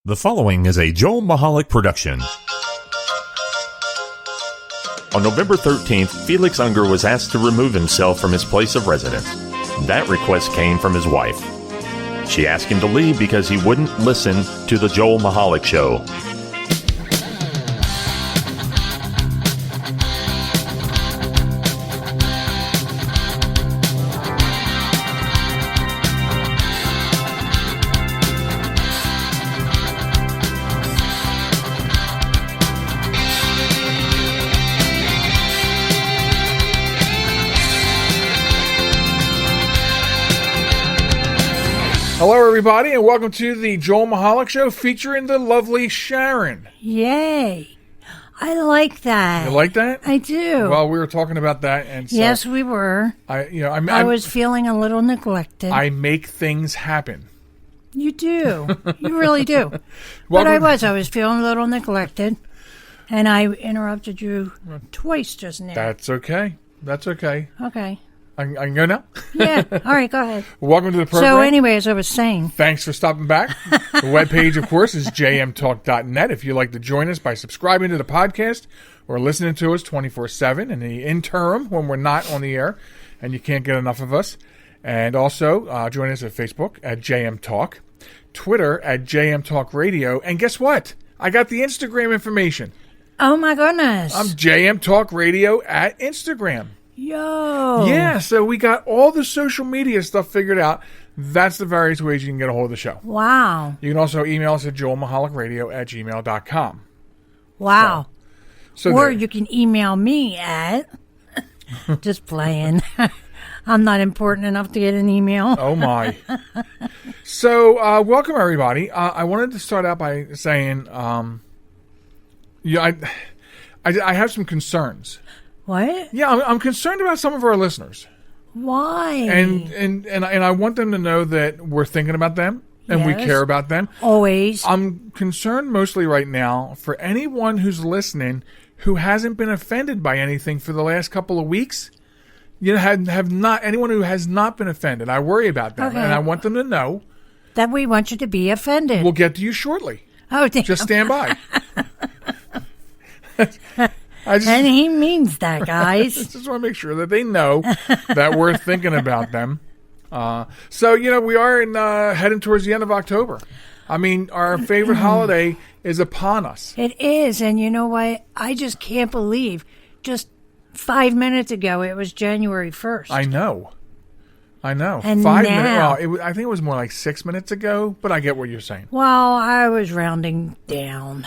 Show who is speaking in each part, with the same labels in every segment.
Speaker 1: The following is a Joel Michalec production. On November 13th, Felix Unger was asked to remove himself from his place of residence. That request came from his wife. She asked him to leave because he wouldn't listen to the Joel Michalec Show.
Speaker 2: Hello, everybody, and welcome to the Joel Michalec Show featuring the lovely Sharon.
Speaker 3: Yay. I like that.
Speaker 2: You like that?
Speaker 3: I do.
Speaker 2: Well, we were talking about that, and so
Speaker 3: yes, we were.
Speaker 2: I
Speaker 3: was feeling a little neglected.
Speaker 2: I make things happen.
Speaker 3: You do. You really do. But I was feeling a little neglected, and I interrupted you twice just now.
Speaker 2: That's okay.
Speaker 3: Okay.
Speaker 2: I can go now?
Speaker 3: Yeah. All right, go ahead.
Speaker 2: Welcome to the program.
Speaker 3: So anyway, as I was saying.
Speaker 2: Thanks for stopping back. The webpage, of course, is jmtalk.net. If you'd like to join us by subscribing to the podcast or listening to us 24/7 in the interim when we're not on the air and you can't get enough of us. And also join us at Facebook at jmtalk, Twitter at jmtalkradio. And guess what? I got the Instagram information.
Speaker 3: Oh, my goodness.
Speaker 2: I'm jmtalkradio at Instagram.
Speaker 3: Yo.
Speaker 2: Yeah, so we got all the social media stuff figured out. That's the various ways you can get a hold of the show.
Speaker 3: Wow.
Speaker 2: You can also email us at joelmichalecradio@gmail.com.
Speaker 3: Wow.
Speaker 2: So
Speaker 3: or
Speaker 2: there.
Speaker 3: you can email me at... Just playing. I'm not important enough to get an email.
Speaker 2: Oh, my. So, welcome, everybody. I wanted to start out by saying, I have some concerns.
Speaker 3: What?
Speaker 2: Yeah, I'm concerned about some of our listeners.
Speaker 3: Why?
Speaker 2: And I want them to know that we're thinking about them and we care about them.
Speaker 3: Always.
Speaker 2: I'm concerned mostly right now for anyone who's listening who hasn't been offended by anything for the last couple of weeks. You know, have not anyone who has not been offended. I worry about them, and I want them to know
Speaker 3: that we want you to be offended.
Speaker 2: We'll get to you shortly.
Speaker 3: Oh, damn.
Speaker 2: Just stand by.
Speaker 3: And he means that, guys.
Speaker 2: I just want to make sure that they know that we're thinking about them. So, we are heading towards the end of October. I mean, our favorite holiday is upon us.
Speaker 3: It is. And you know what? I just can't believe just 5 minutes ago it was January 1st.
Speaker 2: I know.
Speaker 3: And
Speaker 2: 5
Speaker 3: now,
Speaker 2: minutes. Well, I think it was more like 6 minutes ago, but I get what you're saying.
Speaker 3: Well, I was rounding down.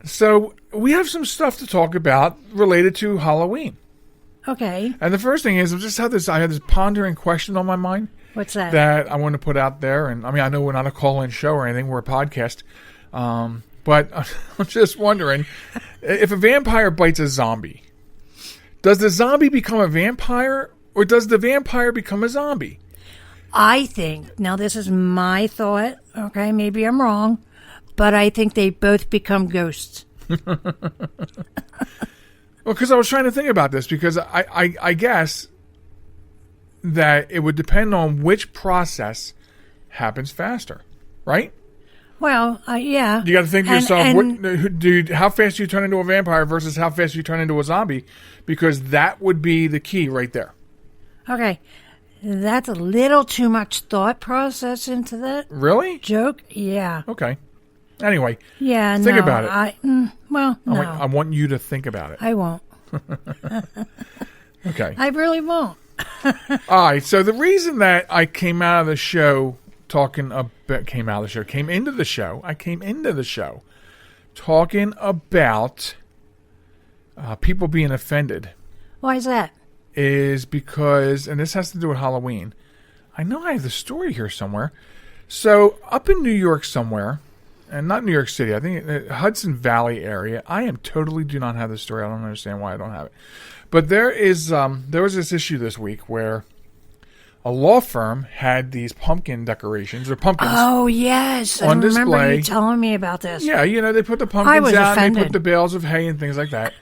Speaker 2: So we have some stuff to talk about related to Halloween.
Speaker 3: Okay.
Speaker 2: And the first thing is, I had this pondering question on my mind.
Speaker 3: What's that?
Speaker 2: That I want to put out there. And I mean, I know we're not a call-in show or anything. We're a podcast. But I'm just wondering, if a vampire bites a zombie, does the zombie become a vampire or does the vampire become a zombie?
Speaker 3: I think, now this is my thought, okay, maybe I'm wrong, but I think they both become ghosts.
Speaker 2: Well, because I was trying to think about this, because I guess that it would depend on which process happens faster, right?
Speaker 3: Well, yeah.
Speaker 2: You got to think to yourself, how fast do you turn into a vampire versus how fast you turn into a zombie, because that would be the key right there.
Speaker 3: Okay. That's a little too much thought process into that.
Speaker 2: Really?
Speaker 3: Joke? Yeah.
Speaker 2: Okay. Anyway,
Speaker 3: think
Speaker 2: about it.
Speaker 3: No.
Speaker 2: I want you to think about it.
Speaker 3: I won't.
Speaker 2: Okay.
Speaker 3: I really won't.
Speaker 2: All right. So the reason that I came into the show talking about people being offended.
Speaker 3: Why is that?
Speaker 2: Is because, and this has to do with Halloween. I know I have the story here somewhere. So up in New York somewhere, and not New York City, I think Hudson Valley area. I do not have the story. I don't understand why I don't have it. But there was this issue this week where a law firm had these pumpkins.
Speaker 3: Oh, yes.
Speaker 2: On
Speaker 3: I
Speaker 2: display.
Speaker 3: remember you telling me about this.
Speaker 2: Yeah, they put the pumpkins out and they put the bales of hay and things like that.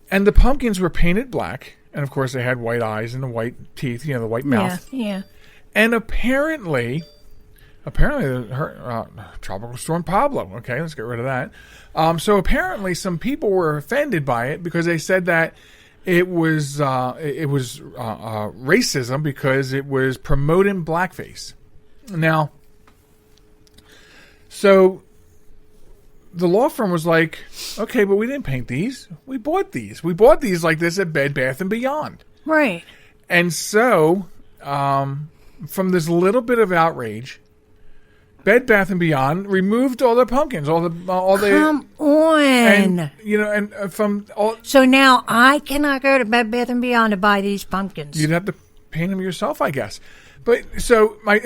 Speaker 2: And the pumpkins were painted black. And, of course, they had white eyes and the white teeth, the white mouth.
Speaker 3: Yeah.
Speaker 2: And apparently, apparently Tropical Storm Pablo. Okay, let's get rid of that. So apparently some people were offended by it because they said that it was racism because it was promoting blackface. Now, so the law firm was like, okay, but we didn't paint these. We bought these. We bought these like this at Bed Bath & Beyond.
Speaker 3: Right.
Speaker 2: And so, from this little bit of outrage, Bed Bath & Beyond removed all the pumpkins, all the
Speaker 3: Come on.
Speaker 2: and from all.
Speaker 3: So now I cannot go to Bed Bath & Beyond to buy these pumpkins.
Speaker 2: You'd have to paint them yourself, I guess. But so my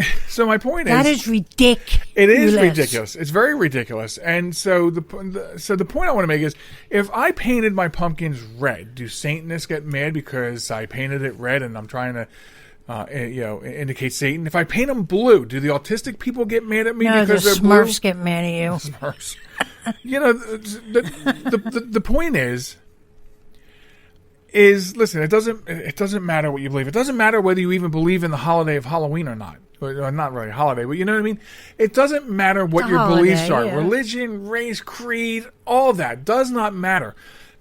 Speaker 2: point is
Speaker 3: that is ridiculous.
Speaker 2: It is ridiculous. It's very ridiculous. And so the point I want to make is, if I painted my pumpkins red, do Satanists get mad because I painted it red and I'm trying to indicate Satan? If I paint them blue, do the autistic people get mad at me because
Speaker 3: the
Speaker 2: they're
Speaker 3: Smurfs
Speaker 2: blue?
Speaker 3: get mad at you.
Speaker 2: Smurfs. The point is listen, it doesn't matter what you believe. It doesn't matter whether you even believe in the holiday of Halloween or not. Or not really a holiday, but you know what I mean? It doesn't matter what your beliefs are. Yeah. Religion, race, creed, all that does not matter.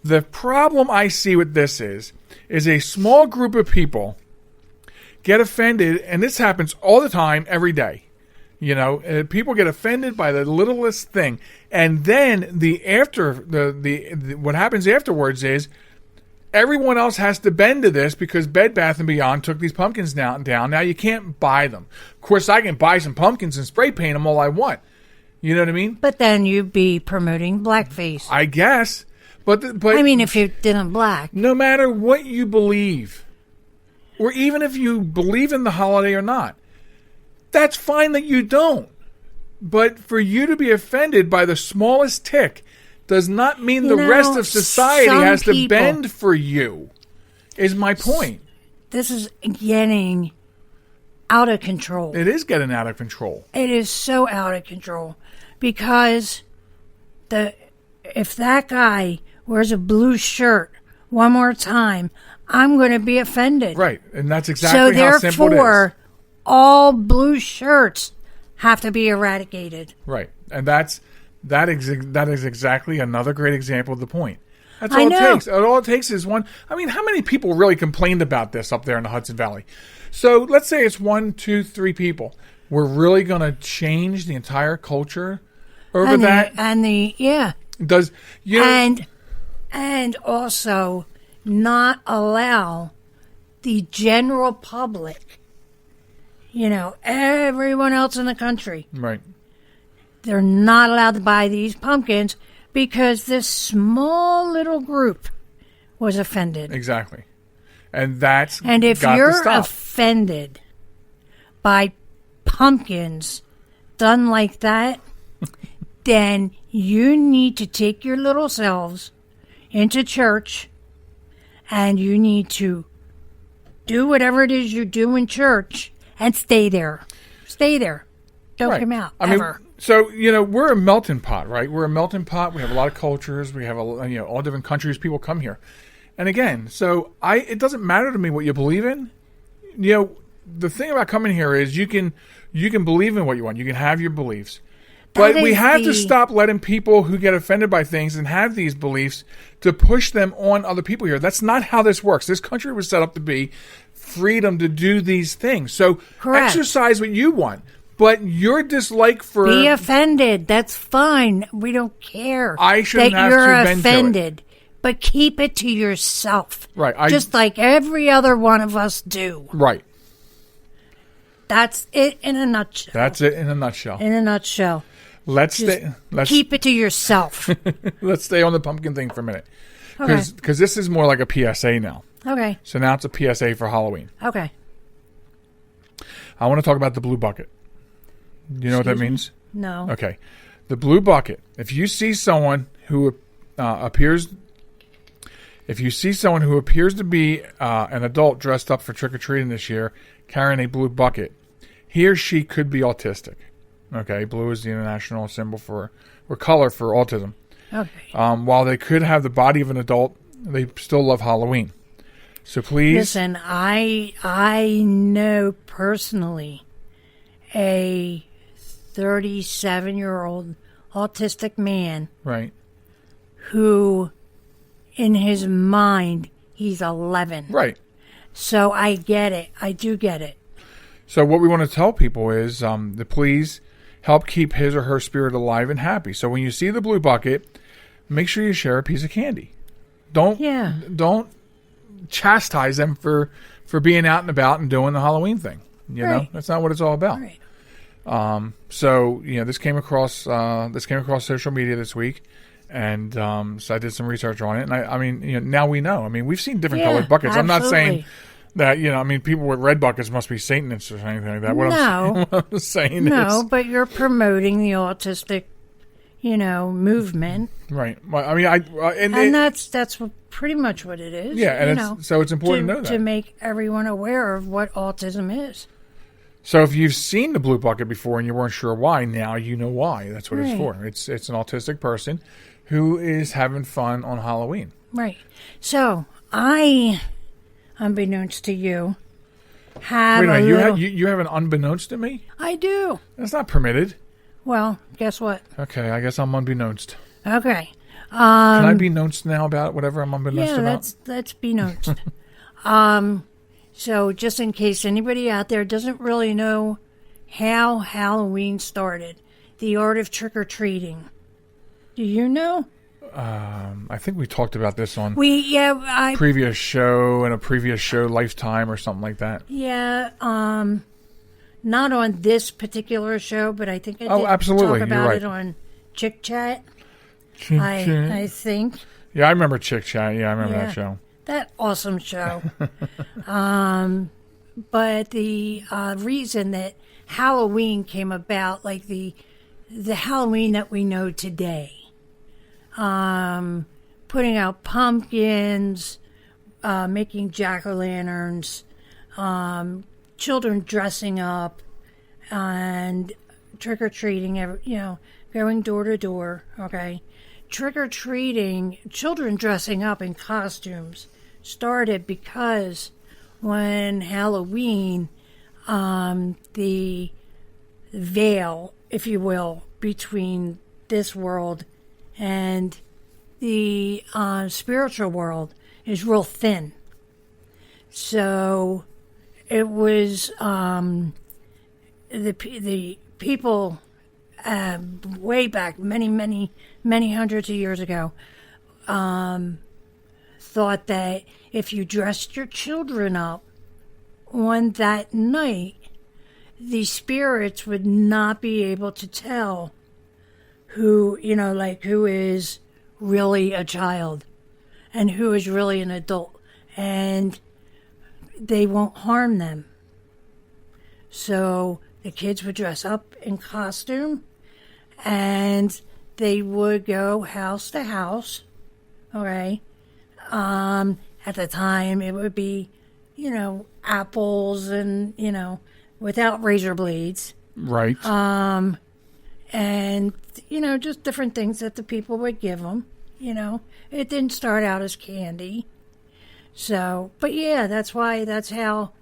Speaker 2: The problem I see with this is a small group of people get offended, and this happens all the time, every day. People get offended by the littlest thing, and then what happens afterwards is everyone else has to bend to this because Bed Bath & Beyond took these pumpkins down. Now you can't buy them. Of course, I can buy some pumpkins and spray paint them all I want. You know what I mean?
Speaker 3: But then you'd be promoting blackface.
Speaker 2: I guess. But
Speaker 3: I mean, if you did them black.
Speaker 2: No matter what you believe, or even if you believe in the holiday or not, that's fine that you don't. But for you to be offended by the smallest tick does not mean the rest of society has to bend for you, is my point.
Speaker 3: This is getting out of control.
Speaker 2: It is getting out of control.
Speaker 3: It is so out of control because if that guy wears a blue shirt one more time, I'm going to be offended.
Speaker 2: Right, and that's exactly how simple it is. So therefore,
Speaker 3: all blue shirts have to be eradicated.
Speaker 2: Right, and that is exactly another great example of the point. That's all it takes. All it takes is one. I mean, how many people really complained about this up there in the Hudson Valley? So let's say it's 1, 2, 3 people. We're really going to change the entire culture over that.
Speaker 3: And also not allow the general public, everyone else in the country.
Speaker 2: Right.
Speaker 3: They're not allowed to buy these pumpkins because this small little group was offended.
Speaker 2: Exactly. And
Speaker 3: if you're offended by pumpkins done like that, then you need to take your little selves into church and you need to do whatever it is you do in church and stay there. Stay there. Don't come out ever.
Speaker 2: So, we're a melting pot, right? We're a melting pot. We have a lot of cultures. We have, all different countries. People come here. And again, it doesn't matter to me what you believe in. The thing about coming here is you can believe in what you want. You can have your beliefs. But we have to stop letting people who get offended by things and have these beliefs to push them on other people here. That's not how this works. This country was set up to be freedom to do these things. So exercise what you want. But your dislike for...
Speaker 3: Be offended. That's fine. We don't care.
Speaker 2: I shouldn't have to bend to it. You're offended.
Speaker 3: But keep it to yourself.
Speaker 2: Right.
Speaker 3: Just like every other one of us do.
Speaker 2: Right.
Speaker 3: That's it in a nutshell.
Speaker 2: That's it in a nutshell.
Speaker 3: In a nutshell.
Speaker 2: Let's
Speaker 3: keep it to yourself.
Speaker 2: Let's stay on the pumpkin thing for a minute. Because this is more like a PSA now.
Speaker 3: Okay.
Speaker 2: So now it's a PSA for Halloween.
Speaker 3: Okay.
Speaker 2: I want to talk about the blue bucket. Do you know what that means?
Speaker 3: No.
Speaker 2: Okay. The blue bucket. If you see someone who appears to be an adult dressed up for trick-or-treating this year, carrying a blue bucket, he or she could be autistic. Okay. Blue is the international symbol or color for autism.
Speaker 3: Okay.
Speaker 2: While they could have the body of an adult, they still love Halloween. So please.
Speaker 3: Listen, I know personally a 37-year-old autistic man.
Speaker 2: Right.
Speaker 3: Who, in his mind, he's 11.
Speaker 2: Right.
Speaker 3: So I get it. I do get it.
Speaker 2: So what we want to tell people is to please help keep his or her spirit alive and happy. So when you see the blue bucket, make sure you share a piece of candy. Don't chastise them for being out and about and doing the Halloween thing. You know, that's not what it's all about.
Speaker 3: Right.
Speaker 2: So this came across social media this week, and so I did some research on it. And I mean, now we know. I mean, we've seen different colored buckets.
Speaker 3: Absolutely.
Speaker 2: I'm not saying that people with red buckets must be Satanists or anything like that. What I'm saying is,
Speaker 3: but you're promoting the autistic, movement.
Speaker 2: Right. Well, I mean,
Speaker 3: that's pretty much what it is.
Speaker 2: Yeah, and so it's important to know that,
Speaker 3: to make everyone aware of what autism is.
Speaker 2: So if you've seen the blue bucket before and you weren't sure why, now you know why. That's what it's for. It's an autistic person who is having fun on Halloween.
Speaker 3: Right. So I, unbeknownst to you, have
Speaker 2: Wait a minute, you have an unbeknownst to me?
Speaker 3: I do.
Speaker 2: That's not permitted.
Speaker 3: Well, guess what?
Speaker 2: Okay, I guess I'm unbeknownst.
Speaker 3: Okay.
Speaker 2: Can I be knownst now about whatever I'm unbeknownst about?
Speaker 3: Yeah, let's be knownst. So just in case anybody out there doesn't really know how Halloween started, the art of trick-or-treating. Do you know?
Speaker 2: I think we talked about this on previous show and a previous show, Lifetime or something like that.
Speaker 3: Yeah, not on this particular show, but I think I did
Speaker 2: absolutely.
Speaker 3: talk about it on Chick Chat. I think.
Speaker 2: Yeah, I remember Chick Chat. Yeah, I remember that show.
Speaker 3: That awesome show. But the reason that Halloween came about, like the Halloween that we know today, putting out pumpkins, making jack-o'-lanterns, children dressing up, and trick-or-treating, going door to door, okay? Trick-or-treating, children dressing up in costumes started because when Halloween, the veil, if you will, between this world and the spiritual world is real thin. So it was the people way back, many hundreds of years ago, thought that if you dressed your children up on that night, the spirits would not be able to tell who is really a child and who is really an adult, and they won't harm them. So the kids would dress up in costume, and they would go house to house, okay? At the time, it would be, apples and, without razor blades.
Speaker 2: Right.
Speaker 3: And, just different things that the people would give them, It didn't start out as candy. So, but yeah, that's how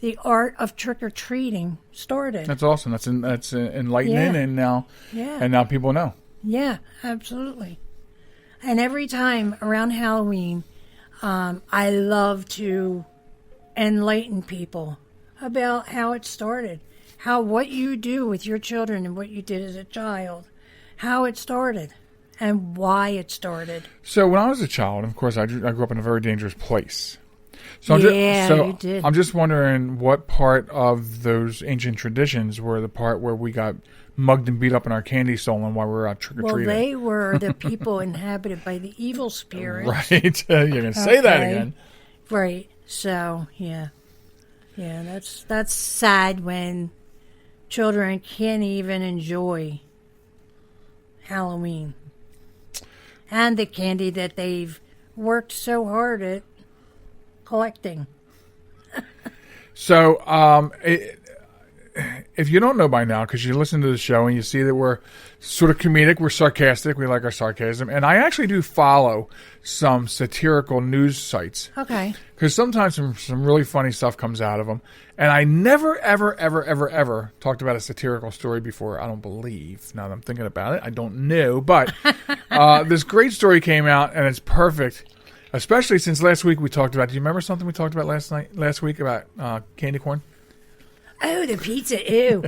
Speaker 3: the art of trick-or-treating started.
Speaker 2: That's awesome. That's enlightening, and now people know.
Speaker 3: Yeah, absolutely. And every time around Halloween, I love to enlighten people about how it started, what you do with your children and what you did as a child, how it started, and why it started.
Speaker 2: So when I was a child, of course, I grew up in a very dangerous place. So
Speaker 3: you did.
Speaker 2: I'm just wondering what part of those ancient traditions were the part where we got mugged and beat up and our candy stolen while we were out trick-or-treating.
Speaker 3: Well, they were the people inhabited by the evil spirits.
Speaker 2: Right. You're going to say that again.
Speaker 3: Right. So, yeah. Yeah, that's sad when children can't even enjoy Halloween and the candy that they've worked so hard at collecting.
Speaker 2: So, if you don't know by now, because you listen to the show and you see that we're sort of comedic, we're sarcastic, we like our sarcasm, and I actually do follow some satirical news sites.
Speaker 3: Okay.
Speaker 2: Because sometimes some really funny stuff comes out of them. And I never, ever, ever, ever, ever talked about a satirical story before, I don't believe. Now that I'm thinking about it, I don't know. But this great story came out, and it's perfect, especially since last week we talked about, do you remember something we talked about last week about candy corn?
Speaker 3: Oh, the pizza, ew.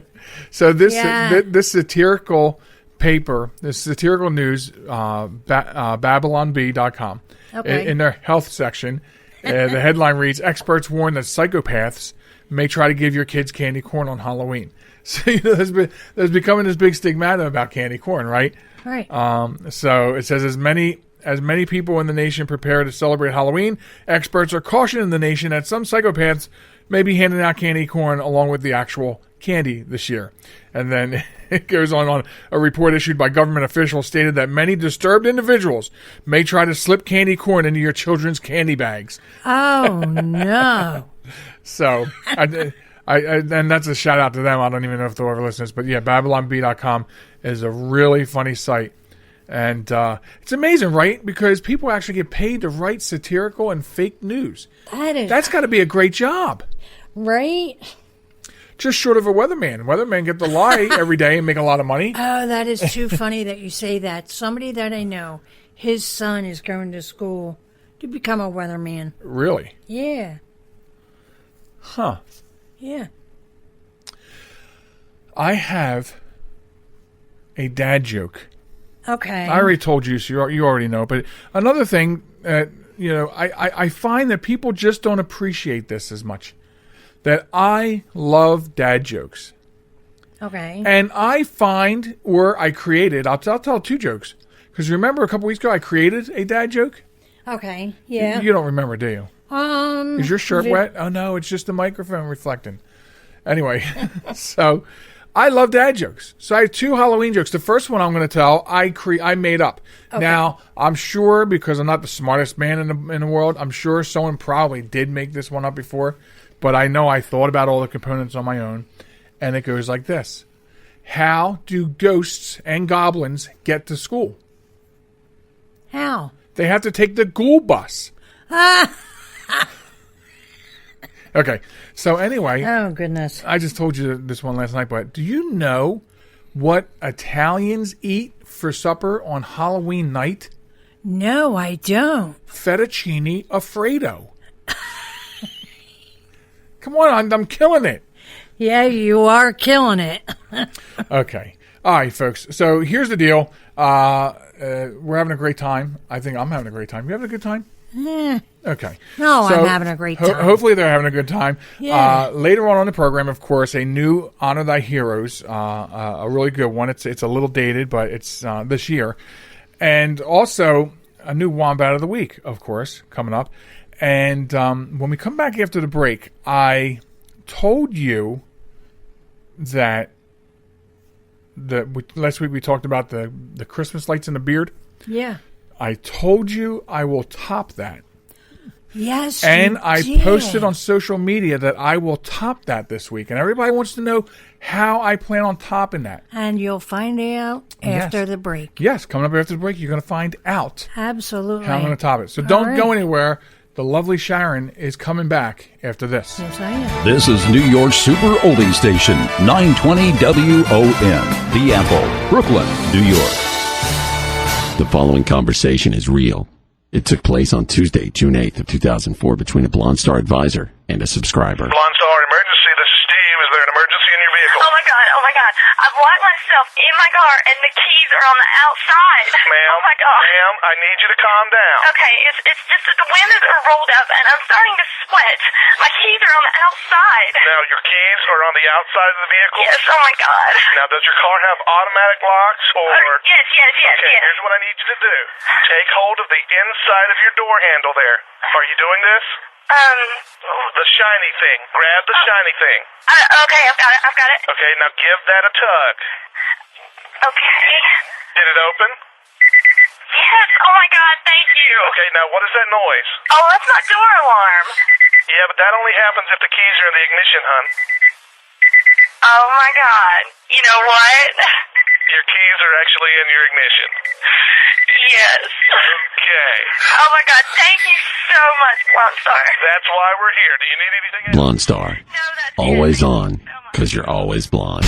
Speaker 2: So this satirical paper, this satirical news, BabylonB.com,
Speaker 3: Okay.
Speaker 2: in their health section, the headline reads, experts warn that psychopaths may try to give your kids candy corn on Halloween. So there's becoming this big stigmata about candy corn, right?
Speaker 3: Right.
Speaker 2: So it says, as many people in the nation prepare to celebrate Halloween, experts are cautioning the nation that some psychopaths may be handing out candy corn along with the actual candy this year. And then it goes on. A report issued by government officials stated that many disturbed individuals may try to slip candy corn into your children's candy bags.
Speaker 3: Oh, no.
Speaker 2: So, and that's a shout out to them. I don't even know if they'll ever listen to this. But yeah, BabylonB.com is a really funny site. And it's amazing, right? Because people actually get paid to write satirical and fake news. That's got to be a great job.
Speaker 3: Right?
Speaker 2: Just short of a weatherman. Weathermen get to lie every day and make a lot of money.
Speaker 3: Oh, that is too funny that you say that. Somebody that I know, his son is going to school to become a weatherman.
Speaker 2: Really?
Speaker 3: Yeah.
Speaker 2: Huh.
Speaker 3: Yeah.
Speaker 2: I have a dad joke.
Speaker 3: Okay.
Speaker 2: I already told you, so you already know. But another thing, I find that people just don't appreciate this as much. That I love dad jokes.
Speaker 3: Okay.
Speaker 2: And I find, or I created, I'll tell two jokes. Because remember a couple weeks ago I created a dad joke?
Speaker 3: Okay, yeah.
Speaker 2: You don't remember, do you? Is your shirt wet? Oh, no, it's just the microphone reflecting. Anyway, so I love dad jokes. So I have two Halloween jokes. The first one I'm going to tell, I made up. Okay. Now, I'm sure, because I'm not the smartest man in the world, I'm sure someone probably did make this one up before. But I know I thought about all the components on my own. And it goes like this. How do ghosts and goblins get to school?
Speaker 3: How?
Speaker 2: They have to take the ghoul bus. Okay, so anyway.
Speaker 3: Oh, goodness.
Speaker 2: I just told you this one last night, but do you know what Italians eat for supper on Halloween night?
Speaker 3: No, I don't.
Speaker 2: Fettuccine Alfredo. Come on, I'm killing it.
Speaker 3: Yeah, you are killing it.
Speaker 2: Okay. All right, folks. So here's the deal. We're having a great time. I think I'm having a great time. You having a good time? Okay.
Speaker 3: No,
Speaker 2: so
Speaker 3: I'm having a great time.
Speaker 2: Hopefully they're having a good time.
Speaker 3: Yeah.
Speaker 2: Later on the program, of course, a new Honor Thy Heroes, a really good one. It's a little dated, but it's this year. And also a new Wombat of the Week, of course, coming up. And when we come back after the break, I told you that last week we talked about the Christmas lights in the beard.
Speaker 3: Yeah.
Speaker 2: I told you I will top that.
Speaker 3: Yes,
Speaker 2: and I
Speaker 3: did.
Speaker 2: posted on social media that I will top that this week. And everybody wants to know how I plan on topping that.
Speaker 3: And you'll find out after the break.
Speaker 2: Yes, coming up after the break, you're going to find out.
Speaker 3: Absolutely.
Speaker 2: How I'm going to top it. So don't go anywhere. The lovely Sharon is coming back after this.
Speaker 3: Yes, I am.
Speaker 4: This is New York's Super Oldie Station, 920 WON, The Apple, Brooklyn, New York.
Speaker 5: The following conversation is real. It took place on Tuesday, June 8th of 2004 between a Blonde Star advisor and a subscriber.
Speaker 6: Blonde Star emergency, this is Steve. Is there an emergency in your vehicle?
Speaker 7: Oh my god. I've locked myself in my car and the keys are on the outside.
Speaker 6: Ma'am,
Speaker 7: oh my god.
Speaker 6: Ma'am, I need you to calm down.
Speaker 7: Okay, it's just that the windows are rolled up and I'm starting to sweat. My keys are on the outside.
Speaker 6: Now, your keys are on the outside of the vehicle?
Speaker 7: Yes, oh my god.
Speaker 6: Now, does your car have automatic locks or...
Speaker 7: Yes.
Speaker 6: Okay, here's what I need you to do. Take hold of the inside of your door handle there. Are you doing this? The shiny thing. Grab the shiny thing.
Speaker 7: Okay, I've got it.
Speaker 6: Okay, now give that a tug.
Speaker 7: Okay.
Speaker 6: Did it open?
Speaker 7: Yes, oh my god, thank you.
Speaker 6: Okay, now what is that noise?
Speaker 7: Oh, that's my door alarm.
Speaker 6: Yeah, but that only happens if the keys are in the ignition, hun.
Speaker 7: Oh my God. You know what?
Speaker 6: Your keys are actually in your ignition.
Speaker 7: Yes.
Speaker 6: Okay.
Speaker 7: Oh my God, thank you so much, Blonde Star.
Speaker 6: That's why we're here. Do you need anything else?
Speaker 5: Blonde Star.
Speaker 7: No, that's
Speaker 5: Always
Speaker 7: it.
Speaker 5: on, because you're always blonde.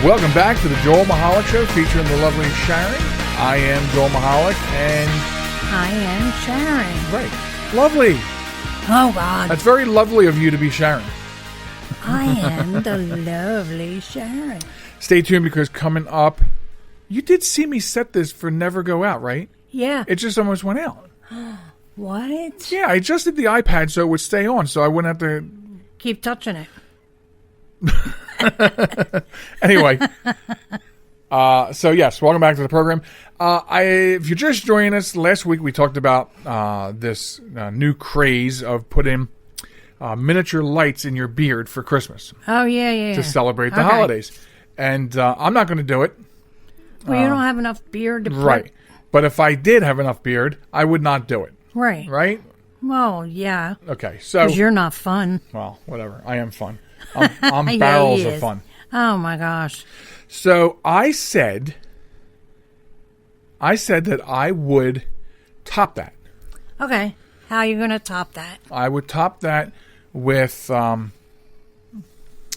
Speaker 2: Welcome back to the Joel Michalec Show, featuring the lovely Sharon. I am Joel Michalec, and
Speaker 3: I am Sharon.
Speaker 2: right, lovely.
Speaker 3: Oh, God.
Speaker 2: That's very lovely of you to be Sharon.
Speaker 3: I am the lovely Sharon.
Speaker 2: Stay tuned, because coming up, you did see me set this for Never Go Out, right?
Speaker 3: Yeah.
Speaker 2: It just almost went out.
Speaker 3: What?
Speaker 2: Yeah, I adjusted the iPad so it would stay on, so I wouldn't have to.
Speaker 3: Keep touching it.
Speaker 2: Anyway, so yes, welcome back to the program. If you're just joining us, last week we talked about this new craze of putting miniature lights in your beard for Christmas
Speaker 3: Oh, yeah.
Speaker 2: to celebrate the
Speaker 3: Okay.
Speaker 2: holidays. And I'm not going to do it.
Speaker 3: Well, you don't have enough beard to put.
Speaker 2: Right. But if I did have enough beard, I would not do it.
Speaker 3: Right.
Speaker 2: Right?
Speaker 3: Well, yeah.
Speaker 2: Okay. So,
Speaker 3: Because you're not fun.
Speaker 2: well, whatever. I am fun. I'm
Speaker 3: Yeah,
Speaker 2: barrels
Speaker 3: he
Speaker 2: of
Speaker 3: is.
Speaker 2: fun.
Speaker 3: Oh, my gosh.
Speaker 2: So I said that I would top that.
Speaker 3: Okay. How are you going to top that?
Speaker 2: I would top that with, let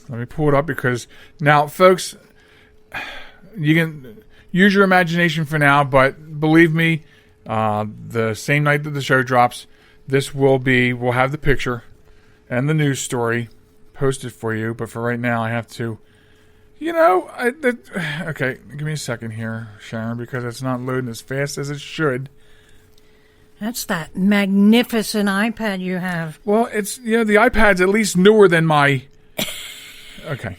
Speaker 2: me pull it up, because now, folks, you can use your imagination for now, but believe me, the same night that the show drops, we'll have the picture and the news story posted for you. But for right now, I have to, okay, give me a second here, Sharon, because it's not loading as fast as it should.
Speaker 3: That's that magnificent iPad you have.
Speaker 2: Well, it's, the iPad's at least newer than my... Okay.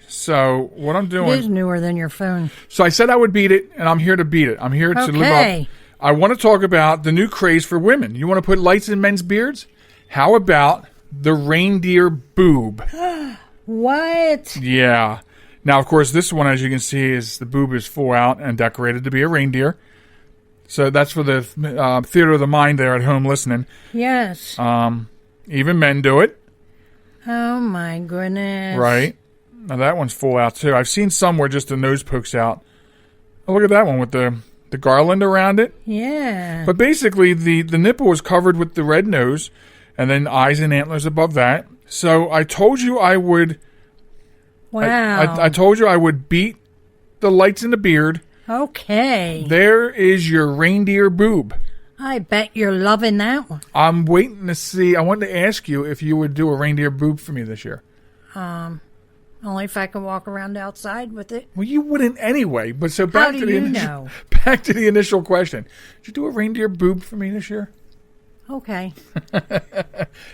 Speaker 2: So, what I'm
Speaker 3: It is
Speaker 2: doing...
Speaker 3: newer than your phone.
Speaker 2: So, I said I would beat it, and I'm here to beat it. I'm here to live
Speaker 3: Okay.
Speaker 2: up. I want to talk about the new craze for women. You want to put lights in men's beards? How about the reindeer boob?
Speaker 3: What?
Speaker 2: Yeah. Now, of course, this one, as you can see, is the boob is full out and decorated to be a reindeer. So, that's for the theater of the mind there at home listening.
Speaker 3: Yes.
Speaker 2: Even men do it.
Speaker 3: Oh, my goodness.
Speaker 2: Right. Now that one's full out too. I've seen some where just the nose pokes out. Oh, look at that one with the garland around it.
Speaker 3: Yeah.
Speaker 2: But basically the nipple is covered with the red nose and then eyes and antlers above that. So I told you I would
Speaker 3: Wow.
Speaker 2: I told you I would beat the lights in the beard.
Speaker 3: Okay.
Speaker 2: There is your reindeer boob.
Speaker 3: I bet you're loving that one.
Speaker 2: I'm waiting to see. I wanted to ask you if you would do a reindeer boob for me this year.
Speaker 3: Only if I can walk around outside with it.
Speaker 2: Well, you wouldn't anyway. But so
Speaker 3: How
Speaker 2: back
Speaker 3: do
Speaker 2: to the
Speaker 3: you
Speaker 2: initial,
Speaker 3: know?
Speaker 2: back to the initial question. Did you do a reindeer boob for me this year?
Speaker 3: Okay.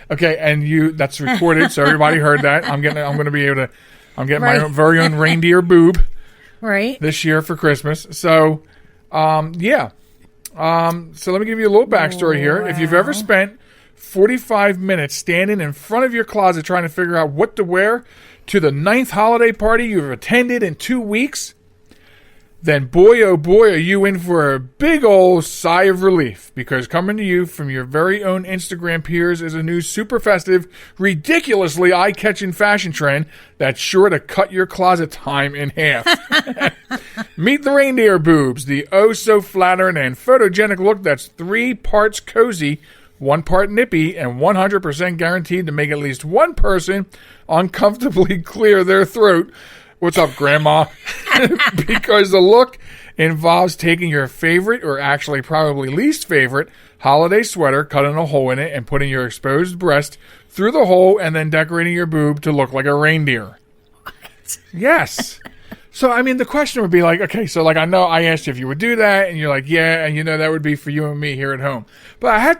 Speaker 2: Okay, and that's recorded, so everybody heard that. I'm getting my
Speaker 3: Right.
Speaker 2: own very own reindeer boob
Speaker 3: Right.
Speaker 2: this year for Christmas. So, yeah. So let me give you a little backstory here. If you've ever spent 45 minutes standing in front of your closet trying to figure out what to wear to the 9th holiday party you've attended in 2 weeks, then boy, oh boy, are you in for a big old sigh of relief, because coming to you from your very own Instagram peers is a new super festive, ridiculously eye-catching fashion trend that's sure to cut your closet time in half. Meet the reindeer boobs, the oh-so-flattering and photogenic look that's 3 parts cozy, 1 part nippy, and 100% guaranteed to make at least one person uncomfortably clear their throat. What's up, Grandma? Because the look involves taking your favorite, or actually probably least favorite, holiday sweater, cutting a hole in it, and putting your exposed breast through the hole, and then decorating your boob to look like a reindeer. What? Yes. So, I mean, the question would be like, okay, so like I know I asked you if you would do that, and you're like, yeah, and that would be for you and me here at home. But I had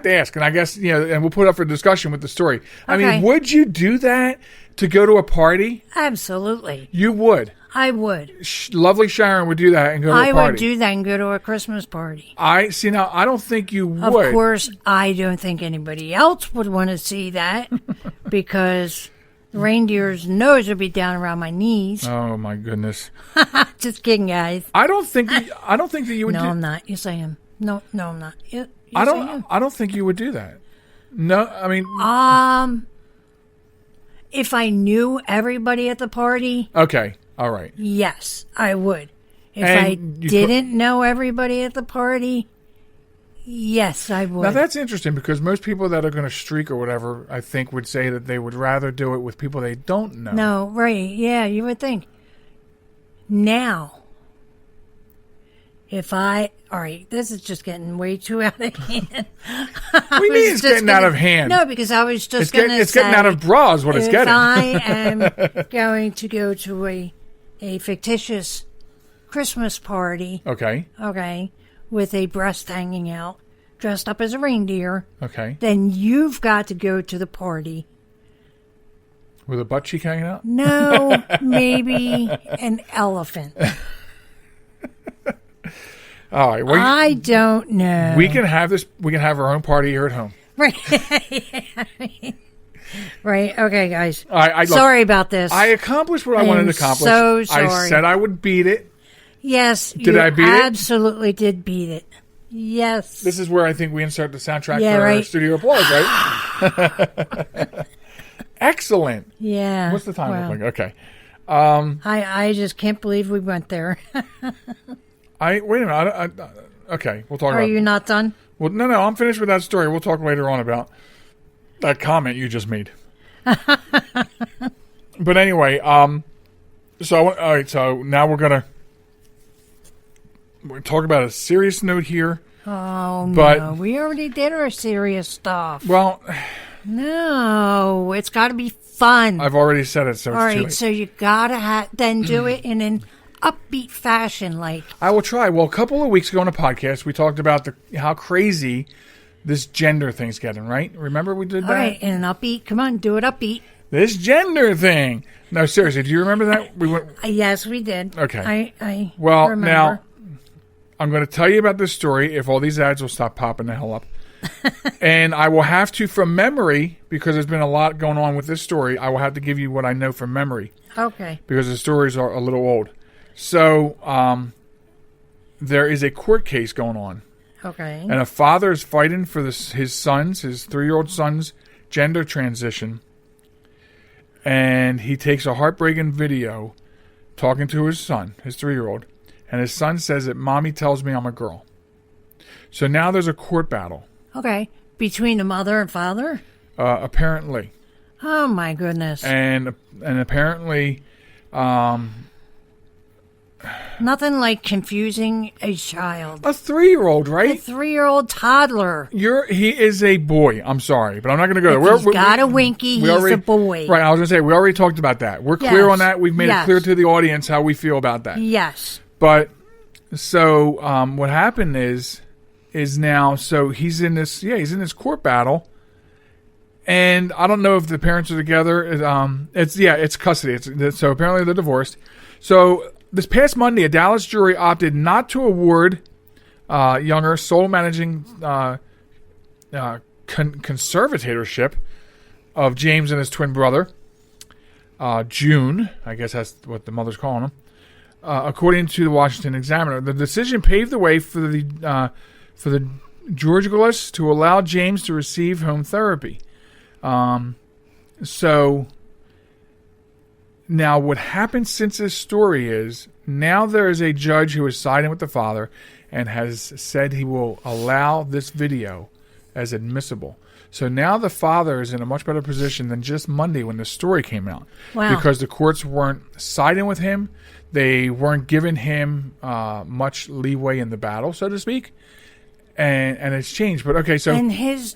Speaker 2: to ask, and I guess, and we'll put up for discussion with the story. I mean, would you do that to go to a party?
Speaker 3: Absolutely.
Speaker 2: You would.
Speaker 3: I would.
Speaker 2: Lovely Sharon would do that and go to a party.
Speaker 3: I would do that and go to a Christmas party.
Speaker 2: I don't think you would.
Speaker 3: Of course, I don't think anybody else would want to see that because the reindeer's nose would be down around my knees.
Speaker 2: Oh my goodness!
Speaker 3: Just kidding, guys.
Speaker 2: I don't think that you would.
Speaker 3: No, I'm not. Yes, I am. No, I'm not. Yes,
Speaker 2: I don't think you would do that. No, I mean,
Speaker 3: if I knew everybody at the party,
Speaker 2: okay, all right.
Speaker 3: yes, I would. If
Speaker 2: And
Speaker 3: I
Speaker 2: you
Speaker 3: didn't know everybody at the party, yes, I would.
Speaker 2: Now that's interesting because most people that are going to streak or whatever, I think, would say that they would rather do it with people they don't know.
Speaker 3: No, right? Yeah, you would think. Now, all right, this is just getting way too out of hand.
Speaker 2: What do you mean it's getting out of hand?
Speaker 3: No, because I was just going to say...
Speaker 2: It's getting out of bras, what it's getting.
Speaker 3: If I am going to go to a fictitious Christmas party... Okay, with a breast hanging out, dressed up as a reindeer...
Speaker 2: Okay.
Speaker 3: Then you've got to go to the party...
Speaker 2: With a butt cheek hanging out?
Speaker 3: No, maybe an elephant.
Speaker 2: All right. Well,
Speaker 3: I don't know.
Speaker 2: We can have this. We can have our own party here at home.
Speaker 3: Right. Right. Okay, guys.
Speaker 2: Look,
Speaker 3: sorry about this.
Speaker 2: I accomplished what I wanted to accomplish.
Speaker 3: So sorry.
Speaker 2: I said I would beat it.
Speaker 3: Yes.
Speaker 2: Did I beat it?
Speaker 3: Absolutely did beat it. Yes.
Speaker 2: This is where I think we insert the soundtrack for our studio applause, right? Excellent.
Speaker 3: Yeah.
Speaker 2: What's the time look like? Okay.
Speaker 3: I just can't believe we went there.
Speaker 2: Wait a minute. Okay, we'll talk about it.
Speaker 3: Are you not done?
Speaker 2: Well, no, I'm finished with that story. We'll talk later on about that comment you just made. But anyway, all right, so now we're going to talk about a serious note here.
Speaker 3: Oh, no. We already did our serious stuff.
Speaker 2: Well...
Speaker 3: No, it's got to be fun.
Speaker 2: I've already said it, so
Speaker 3: all
Speaker 2: it's too
Speaker 3: right,
Speaker 2: late.
Speaker 3: so you got to then do it in an upbeat fashion, like...
Speaker 2: I will try. Well, a couple of weeks ago on a podcast, we talked about how crazy this gender thing's getting, right? Remember we did that?
Speaker 3: All right, in an upbeat. Come on, do it upbeat.
Speaker 2: This gender thing. No, seriously, do you remember that? We went.
Speaker 3: Yes, we did.
Speaker 2: Okay.
Speaker 3: I
Speaker 2: well,
Speaker 3: remember.
Speaker 2: Now, I'm going to tell you about this story if all these ads will stop popping the hell up. And I will have to, from memory, because there's been a lot going on with this story, I will have to give you what I know from memory.
Speaker 3: Okay.
Speaker 2: Because the stories are a little old. So, there is a court case going on.
Speaker 3: Okay.
Speaker 2: And a father is fighting for his 3-year-old son's gender transition. And he takes a heartbreaking video talking to his son, his 3-year-old. And his son says that Mommy tells me I'm a girl. So now there's a court battle.
Speaker 3: Okay. Between the mother and father?
Speaker 2: Apparently.
Speaker 3: Oh, my goodness.
Speaker 2: And apparently...
Speaker 3: nothing like confusing a child.
Speaker 2: A 3-year-old, right?
Speaker 3: A 3-year-old toddler.
Speaker 2: He is a boy. I'm sorry, but I'm not going to go there.
Speaker 3: He's got a winky. He's a boy.
Speaker 2: Right, I was going to say, we already talked about that. We're clear on that. We've made it clear to the audience how we feel about that.
Speaker 3: Yes.
Speaker 2: But, so, what happened is now, so he's in this court battle. And I don't know if the parents are together. It's custody. So apparently they're divorced. So this past Monday, a Dallas jury opted not to award Younger sole managing conservatorship of James and his twin brother, June. I guess that's what the mother's calling him. According to the Washington Examiner, the decision paved the way for the Georgioulas to allow James to receive home therapy. So now what happened since this story is now there is a judge who is siding with the father and has said he will allow this video as admissible. So now the father is in a much better position than just Monday when the story came out.
Speaker 3: Wow.
Speaker 2: Because the courts weren't siding with him. They weren't giving him much leeway in the battle, so to speak. And it's changed. But okay, so
Speaker 3: his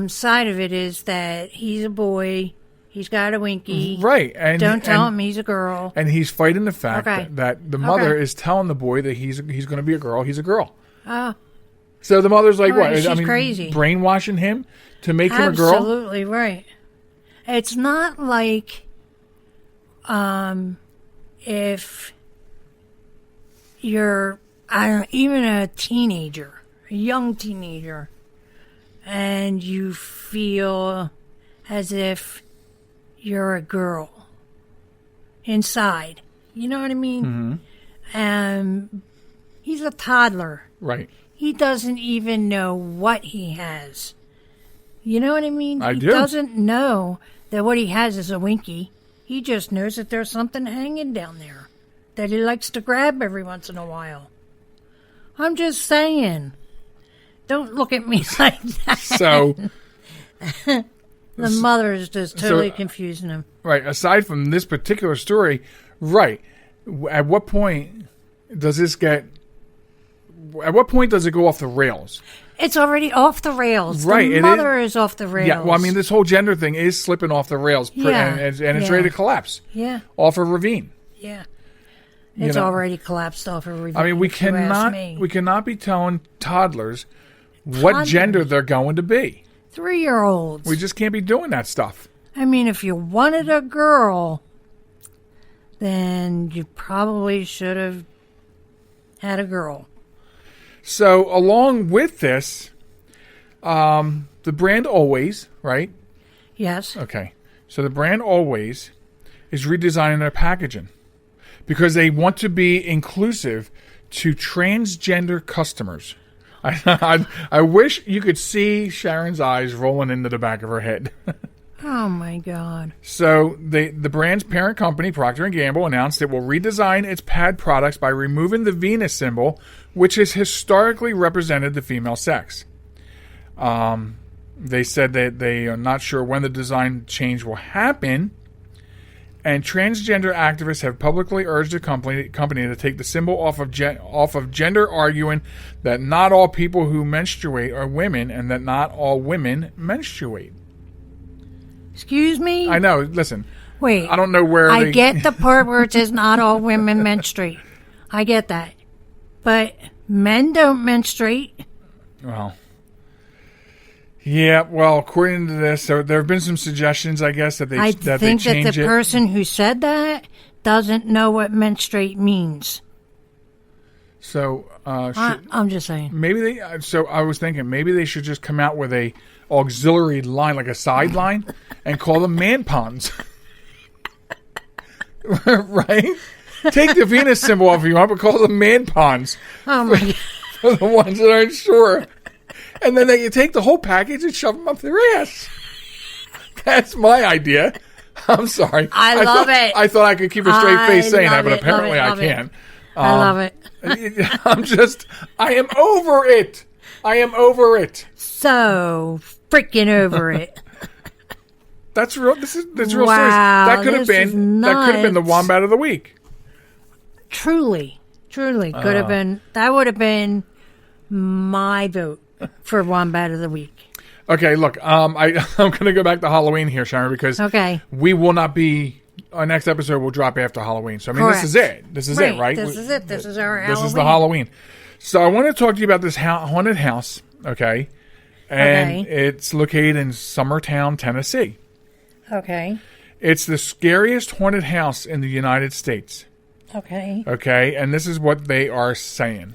Speaker 3: side of it is that he's a boy, he's got a winky.
Speaker 2: Right. And
Speaker 3: don't tell him he's a girl.
Speaker 2: And he's fighting the fact that the mother is telling the boy that he's going to be a girl. He's a girl.
Speaker 3: Oh.
Speaker 2: So the mother's like,
Speaker 3: right,
Speaker 2: what?
Speaker 3: She's crazy.
Speaker 2: Brainwashing him to make him a girl?
Speaker 3: Absolutely right. It's not like if you're even a teenager, a young teenager, and you feel as if you're a girl inside. You know what I mean?
Speaker 2: Mm-hmm.
Speaker 3: He's a toddler.
Speaker 2: Right.
Speaker 3: He doesn't even know what he has. You know what I mean?
Speaker 2: I
Speaker 3: do. He doesn't know that what he has is a Winky. He just knows that there's something hanging down there that he likes to grab every once in a while. I'm just saying. Don't look at me like that.
Speaker 2: So...
Speaker 3: The mother is just totally confusing him.
Speaker 2: Right. Aside from this particular story, right. At what point does this get... At what point does it go off the rails?
Speaker 3: It's already off the rails.
Speaker 2: Right.
Speaker 3: The mother is off the rails.
Speaker 2: Yeah. Well, I mean, this whole gender thing is slipping off the rails.
Speaker 3: Yeah.
Speaker 2: And it's ready to collapse.
Speaker 3: Yeah.
Speaker 2: Off a ravine.
Speaker 3: Yeah. It's already collapsed off a ravine.
Speaker 2: I mean, we cannot be telling toddlers what gender they're going to be.
Speaker 3: 3-year-olds.
Speaker 2: We just can't be doing that stuff.
Speaker 3: I mean, if you wanted a girl, then you probably should have had a girl.
Speaker 2: So, along with this, the brand Always, right?
Speaker 3: Yes.
Speaker 2: Okay. So, the brand Always is redesigning their packaging because they want to be inclusive to transgender customers. I wish you could see Sharon's eyes rolling into the back of her head.
Speaker 3: Oh, my God.
Speaker 2: So the brand's parent company, Procter & Gamble, announced it will redesign its pad products by removing the Venus symbol, which has historically represented the female sex. They said that they are not sure when the design change will happen, and transgender activists have publicly urged the company to take the symbol off of gender, arguing that not all people who menstruate are women and that not all women menstruate.
Speaker 3: Excuse me?
Speaker 2: I know. Listen.
Speaker 3: Wait.
Speaker 2: I don't know where
Speaker 3: I get the part where it says not all women menstruate. I get that. But men don't menstruate.
Speaker 2: Well... Yeah, well, according to this, there have been some suggestions, I guess, that they change it. I think that the
Speaker 3: person who said that doesn't know what menstruate means.
Speaker 2: So,
Speaker 3: I'm just saying.
Speaker 2: Maybe they. So I was thinking maybe they should just come out with a auxiliary line, like a sideline, and call them man ponds. Right? Take the Venus symbol off if you want, but call them man ponds.
Speaker 3: Oh my God!
Speaker 2: For the ones that aren't sure. And then they take the whole package and shove them up their ass. That's my idea. I'm sorry.
Speaker 3: I love it.
Speaker 2: I thought I could keep a straight face saying that, but apparently I can't.
Speaker 3: I love it.
Speaker 2: I am over it. I am over it.
Speaker 3: So freaking over it.
Speaker 2: That's real. This is real
Speaker 3: wow,
Speaker 2: serious. That could have been the Wombat of the Week.
Speaker 3: Truly could have been. That would have been my vote for Wombat of the Week.
Speaker 2: Okay, look, I'm going to go back to Halloween here, Sharon, because we will not be. Our next episode will drop after Halloween. So I mean,
Speaker 3: correct.
Speaker 2: This is it. This is it, right?
Speaker 3: This is it. This is our Halloween.
Speaker 2: This is the Halloween. So I want to talk to you about this haunted house. Okay, and it's located in Summertown, Tennessee.
Speaker 3: Okay.
Speaker 2: It's the scariest haunted house in the United States.
Speaker 3: Okay.
Speaker 2: Okay, and this is what they are saying.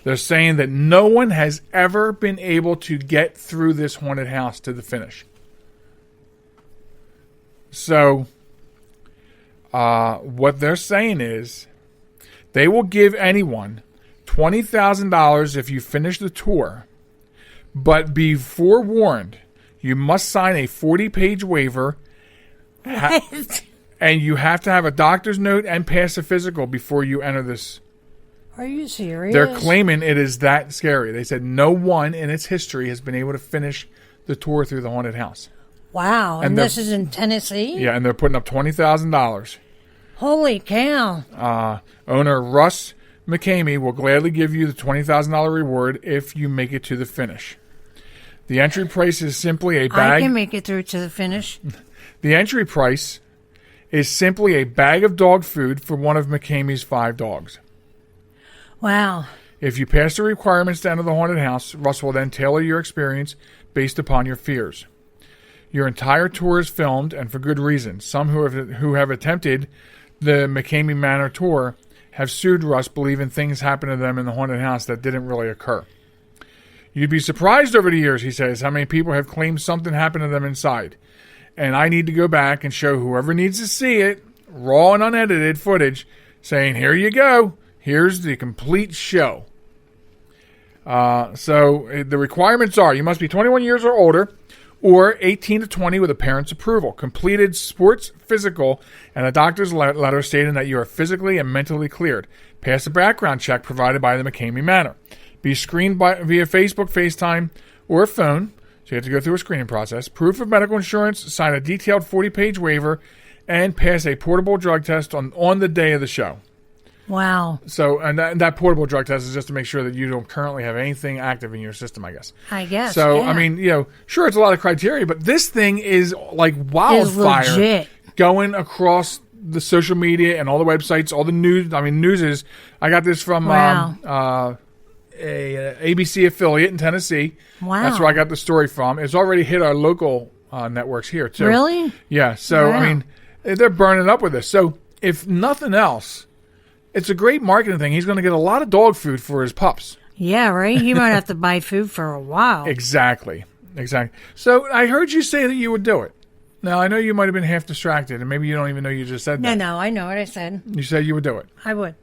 Speaker 2: They're saying that no one has ever been able to get through this haunted house to the finish. So, what they're saying is they will give anyone $20,000 if you finish the tour, but be forewarned, you must sign a 40-page waiver, and you have to have a doctor's note and pass a physical before you enter this.
Speaker 3: Are you serious?
Speaker 2: They're claiming it is that scary. They said no one in its history has been able to finish the tour through the haunted house.
Speaker 3: Wow, and this is in Tennessee?
Speaker 2: Yeah, and they're putting up $20,000.
Speaker 3: Holy cow.
Speaker 2: Owner Russ McCamey will gladly give you the $20,000 reward if you make it to the finish. The entry price is simply a bag.
Speaker 3: I can make it through to the finish.
Speaker 2: The entry price is simply a bag of dog food for one of McCamey's 5 dogs.
Speaker 3: Wow.
Speaker 2: If you pass the requirements to enter the haunted house, Russ will then tailor your experience based upon your fears. Your entire tour is filmed, and for good reason. Some who have attempted the McCamey Manor tour have sued Russ, believing things happened to them in the haunted house that didn't really occur. You'd be surprised over the years, he says, how many people have claimed something happened to them inside. And I need to go back and show whoever needs to see it, raw and unedited footage, saying, here you go. Here's the complete show. So the requirements are you must be 21 years or older or 18 to 20 with a parent's approval. Completed sports physical and a doctor's letter stating that you are physically and mentally cleared. Pass a background check provided by the McCamey Manor. Be screened via Facebook, FaceTime, or phone. So you have to go through a screening process. Proof of medical insurance, sign a detailed 40-page waiver, and pass a portable drug test on the day of the show.
Speaker 3: Wow.
Speaker 2: So, and that portable drug test is just to make sure that you don't currently have anything active in your system, I guess. So,
Speaker 3: yeah.
Speaker 2: I mean, sure, it's a lot of criteria, but this thing is like wildfire
Speaker 3: It's legit.
Speaker 2: going across the social media and all the websites, all the news. I mean, news is, I got this from a ABC affiliate in Tennessee.
Speaker 3: Wow.
Speaker 2: That's where I got the story from. It's already hit our local networks here, too.
Speaker 3: Really?
Speaker 2: Yeah. So,
Speaker 3: Wow.
Speaker 2: I mean, they're burning up with this. So, if nothing else, it's a great marketing thing. He's going to get a lot of dog food for his pups.
Speaker 3: Yeah, right? He might have to buy food for a while.
Speaker 2: Exactly. So I heard you say that you would do it. Now, I know you might have been half distracted, and maybe you don't even know you just said that.
Speaker 3: No, I know what I said.
Speaker 2: You said you would do it.
Speaker 3: I would.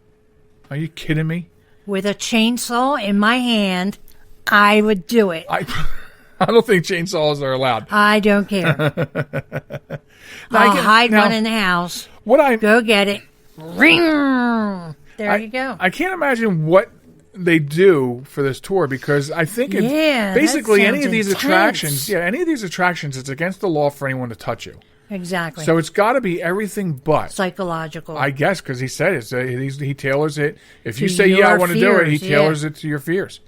Speaker 2: Are you kidding me?
Speaker 3: With a chainsaw in my hand, I would do it.
Speaker 2: I don't think chainsaws are allowed.
Speaker 3: I don't care. I'll hide one in the house. Go get it. Ring! There you go.
Speaker 2: I can't imagine what they do for this tour because I think it's basically any of these attractions. Yeah, any of these attractions, it's against the law for anyone to touch you.
Speaker 3: Exactly.
Speaker 2: So it's got to be everything but
Speaker 3: psychological.
Speaker 2: I guess because he said it. He tailors it. If you say, I want to do it, he tailors it to your fears.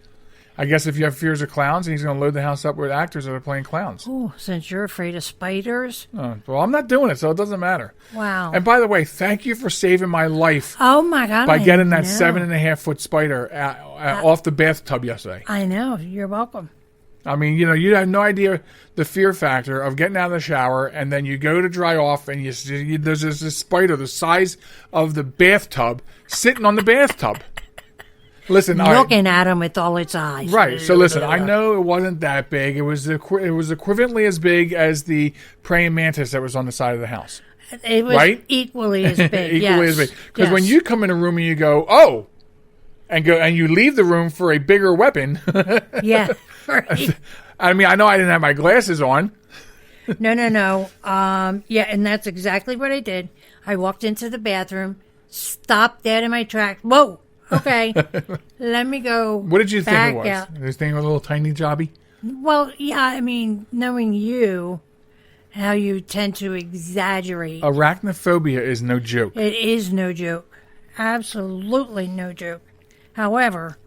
Speaker 2: I guess if you have fears of clowns, he's going to load the house up with actors that are playing clowns.
Speaker 3: Oh, since you're afraid of spiders.
Speaker 2: Well, I'm not doing it, so it doesn't matter.
Speaker 3: Wow.
Speaker 2: And by the way, thank you for saving my life.
Speaker 3: Oh, my God.
Speaker 2: By getting that 7.5-foot spider off the bathtub yesterday.
Speaker 3: I know. You're welcome.
Speaker 2: I mean, you have no idea the fear factor of getting out of the shower, and then you go to dry off, and there's this spider the size of the bathtub sitting on the bathtub. Listen,
Speaker 3: looking at him with all its eyes.
Speaker 2: Right. So listen, I know it wasn't that big. It was equivalently as big as the praying mantis that was on the side of the house.
Speaker 3: It was equally as big.
Speaker 2: As big. Because when you come in a room and you go, and you leave the room for a bigger weapon.
Speaker 3: Yeah. Right.
Speaker 2: I mean, I know I didn't have my glasses on.
Speaker 3: No. Yeah, and that's exactly what I did. I walked into the bathroom, stopped dead in my tracks. Whoa. Okay, let me go.
Speaker 2: What did you think it was?
Speaker 3: Out.
Speaker 2: This thing was a little tiny jobby?
Speaker 3: Well, yeah, I mean, knowing you, how you tend to exaggerate.
Speaker 2: Arachnophobia is no joke.
Speaker 3: It is no joke. Absolutely no joke. However,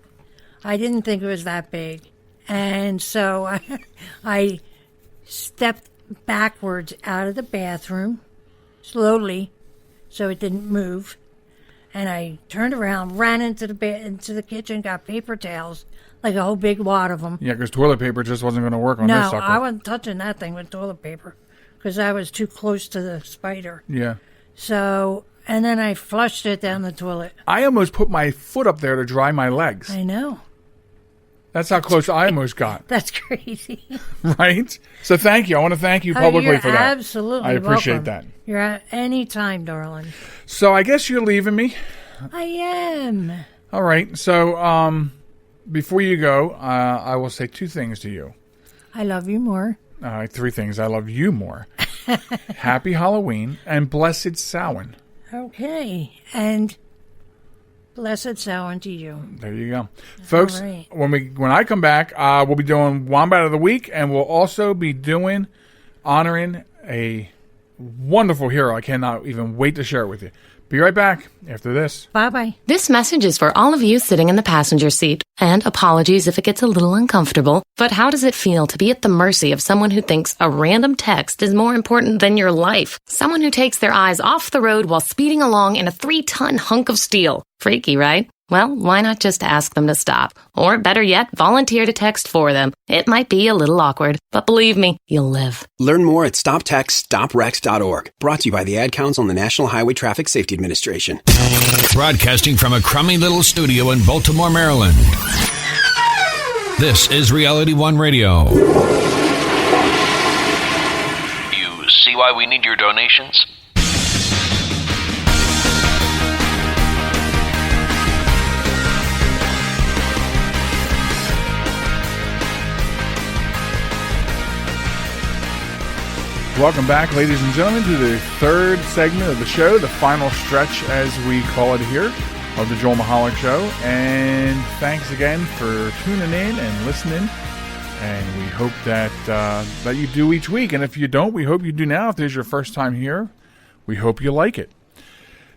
Speaker 3: I didn't think it was that big. And so I stepped backwards out of the bathroom, slowly, so it didn't move. And I turned around, ran into the kitchen, got paper towels, like a whole big wad of them.
Speaker 2: Yeah, because toilet paper just wasn't going to work on this sucker.
Speaker 3: No, I wasn't touching that thing with toilet paper because I was too close to the spider.
Speaker 2: Yeah.
Speaker 3: So, and then I flushed it down the toilet.
Speaker 2: I almost put my foot up there to dry my legs.
Speaker 3: I know.
Speaker 2: That's how close I almost got.
Speaker 3: That's crazy.
Speaker 2: Right? So thank you. I want to thank you publicly for that.
Speaker 3: Absolutely
Speaker 2: I appreciate
Speaker 3: welcome.
Speaker 2: that.
Speaker 3: You're at any time, darling.
Speaker 2: So I guess you're leaving me.
Speaker 3: I am.
Speaker 2: All right. So before you go, I will say 2 things to you.
Speaker 3: I love you more.
Speaker 2: 3 things. I love you more. Happy Halloween and blessed Samhain.
Speaker 3: Okay. And blessed Samhain to you.
Speaker 2: There you go. Folks,
Speaker 3: right.
Speaker 2: when I come back, we'll be doing Wombat of the Week, and we'll also be honoring a wonderful hero. I cannot even wait to share it with you. Be right back after this.
Speaker 3: Bye-bye.
Speaker 8: This message is for all of you sitting in the passenger seat. And apologies if it gets a little uncomfortable. But how does it feel to be at the mercy of someone who thinks a random text is more important than your life? Someone who takes their eyes off the road while speeding along in a 3-ton hunk of steel. Freaky, right? Well, why not just ask them to stop? Or better yet, volunteer to text for them. It might be a little awkward, but believe me, you'll live.
Speaker 9: Learn more at stoptextstoprex.org. Brought to you by the Ad Council and the National Highway Traffic Safety Administration.
Speaker 10: Broadcasting from a crummy little studio in Baltimore, Maryland. This is Reality One Radio.
Speaker 11: You see why we need your donations?
Speaker 2: Welcome back, ladies and gentlemen, to the third segment of the show, the final stretch, as we call it here, of the Joel Michalec Show. And thanks again for tuning in and listening. And we hope that you do each week. And if you don't, we hope you do now. If this is your first time here, we hope you like it.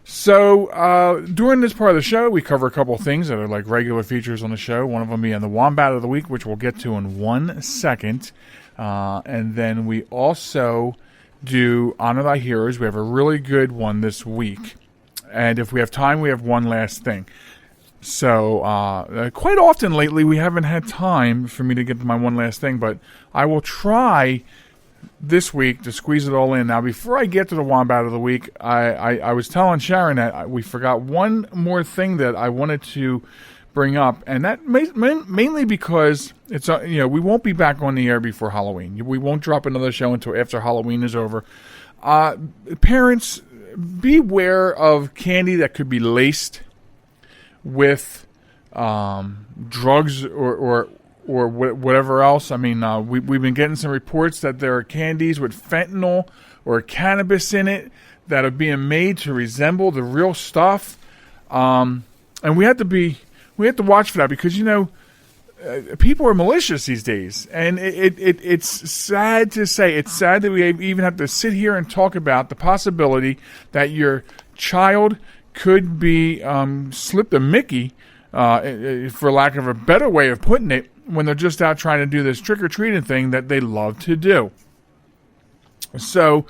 Speaker 2: So during this part of the show, we cover a couple of things that are like regular features on the show. One of them being the Wombat of the Week, which we'll get to in 1 second. And then we also do Honor Thy Heroes. We have a really good one this week. And if we have time, we have one last thing. So quite often lately, we haven't had time for me to get to my one last thing. But I will try this week to squeeze it all in. Now, before I get to the Wombat of the Week, I was telling Sharon that we forgot one more thing that I wanted to bring up, and that mainly because it's we won't be back on the air before Halloween. We won't drop another show until after Halloween is over. Parents, beware of candy that could be laced with drugs or whatever else. I mean, we've been getting some reports that there are candies with fentanyl or cannabis in it that are being made to resemble the real stuff, and we have to watch for that because people are malicious these days, and it's sad to say. It's sad that we even have to sit here and talk about the possibility that your child could be slipped a Mickey, for lack of a better way of putting it, when they're just out trying to do this trick-or-treating thing that they love to do. So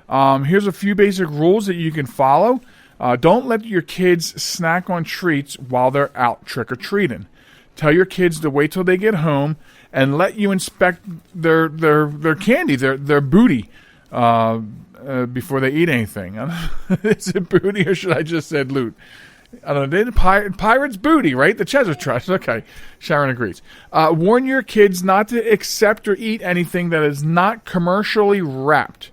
Speaker 2: here's a few basic rules that you can follow. Don't let your kids snack on treats while they're out trick-or-treating. Tell your kids to wait till they get home and let you inspect their candy, their booty, before they eat anything. Is it booty or should I just said loot? I don't know. Pirate's booty, right? The treasure chest. Okay. Sharon agrees. Warn your kids not to accept or eat anything that is not commercially wrapped.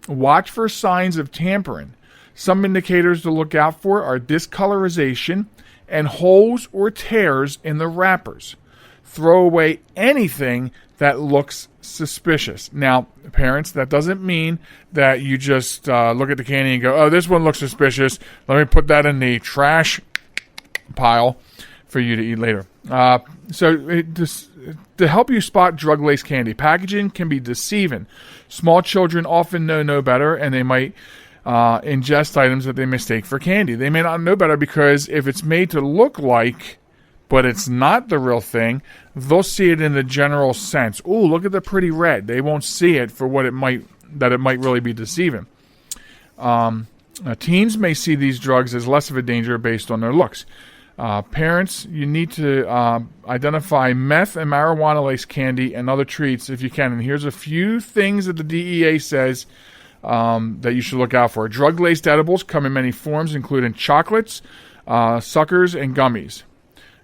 Speaker 2: Watch for signs of tampering. Some indicators to look out for are discolorization and holes or tears in the wrappers. Throw away anything that looks suspicious. Now, parents, that doesn't mean that you just look at the candy and go, oh, this one looks suspicious. Let me put that in the trash pile for you to eat later. To help you spot drug-laced candy, packaging can be deceiving. Small children often know no better, and they might ingest items that they mistake for candy. They may not know better because if it's made to look like, but it's not the real thing, they'll see it in the general sense. Ooh, look at the pretty red. They won't see it for what it might really be deceiving. Teens may see these drugs as less of a danger based on their looks. Parents, you need to identify meth and marijuana-laced candy and other treats if you can. And here's a few things that the DEA says that you should look out for. Drug-laced edibles come in many forms, including chocolates, suckers, and gummies.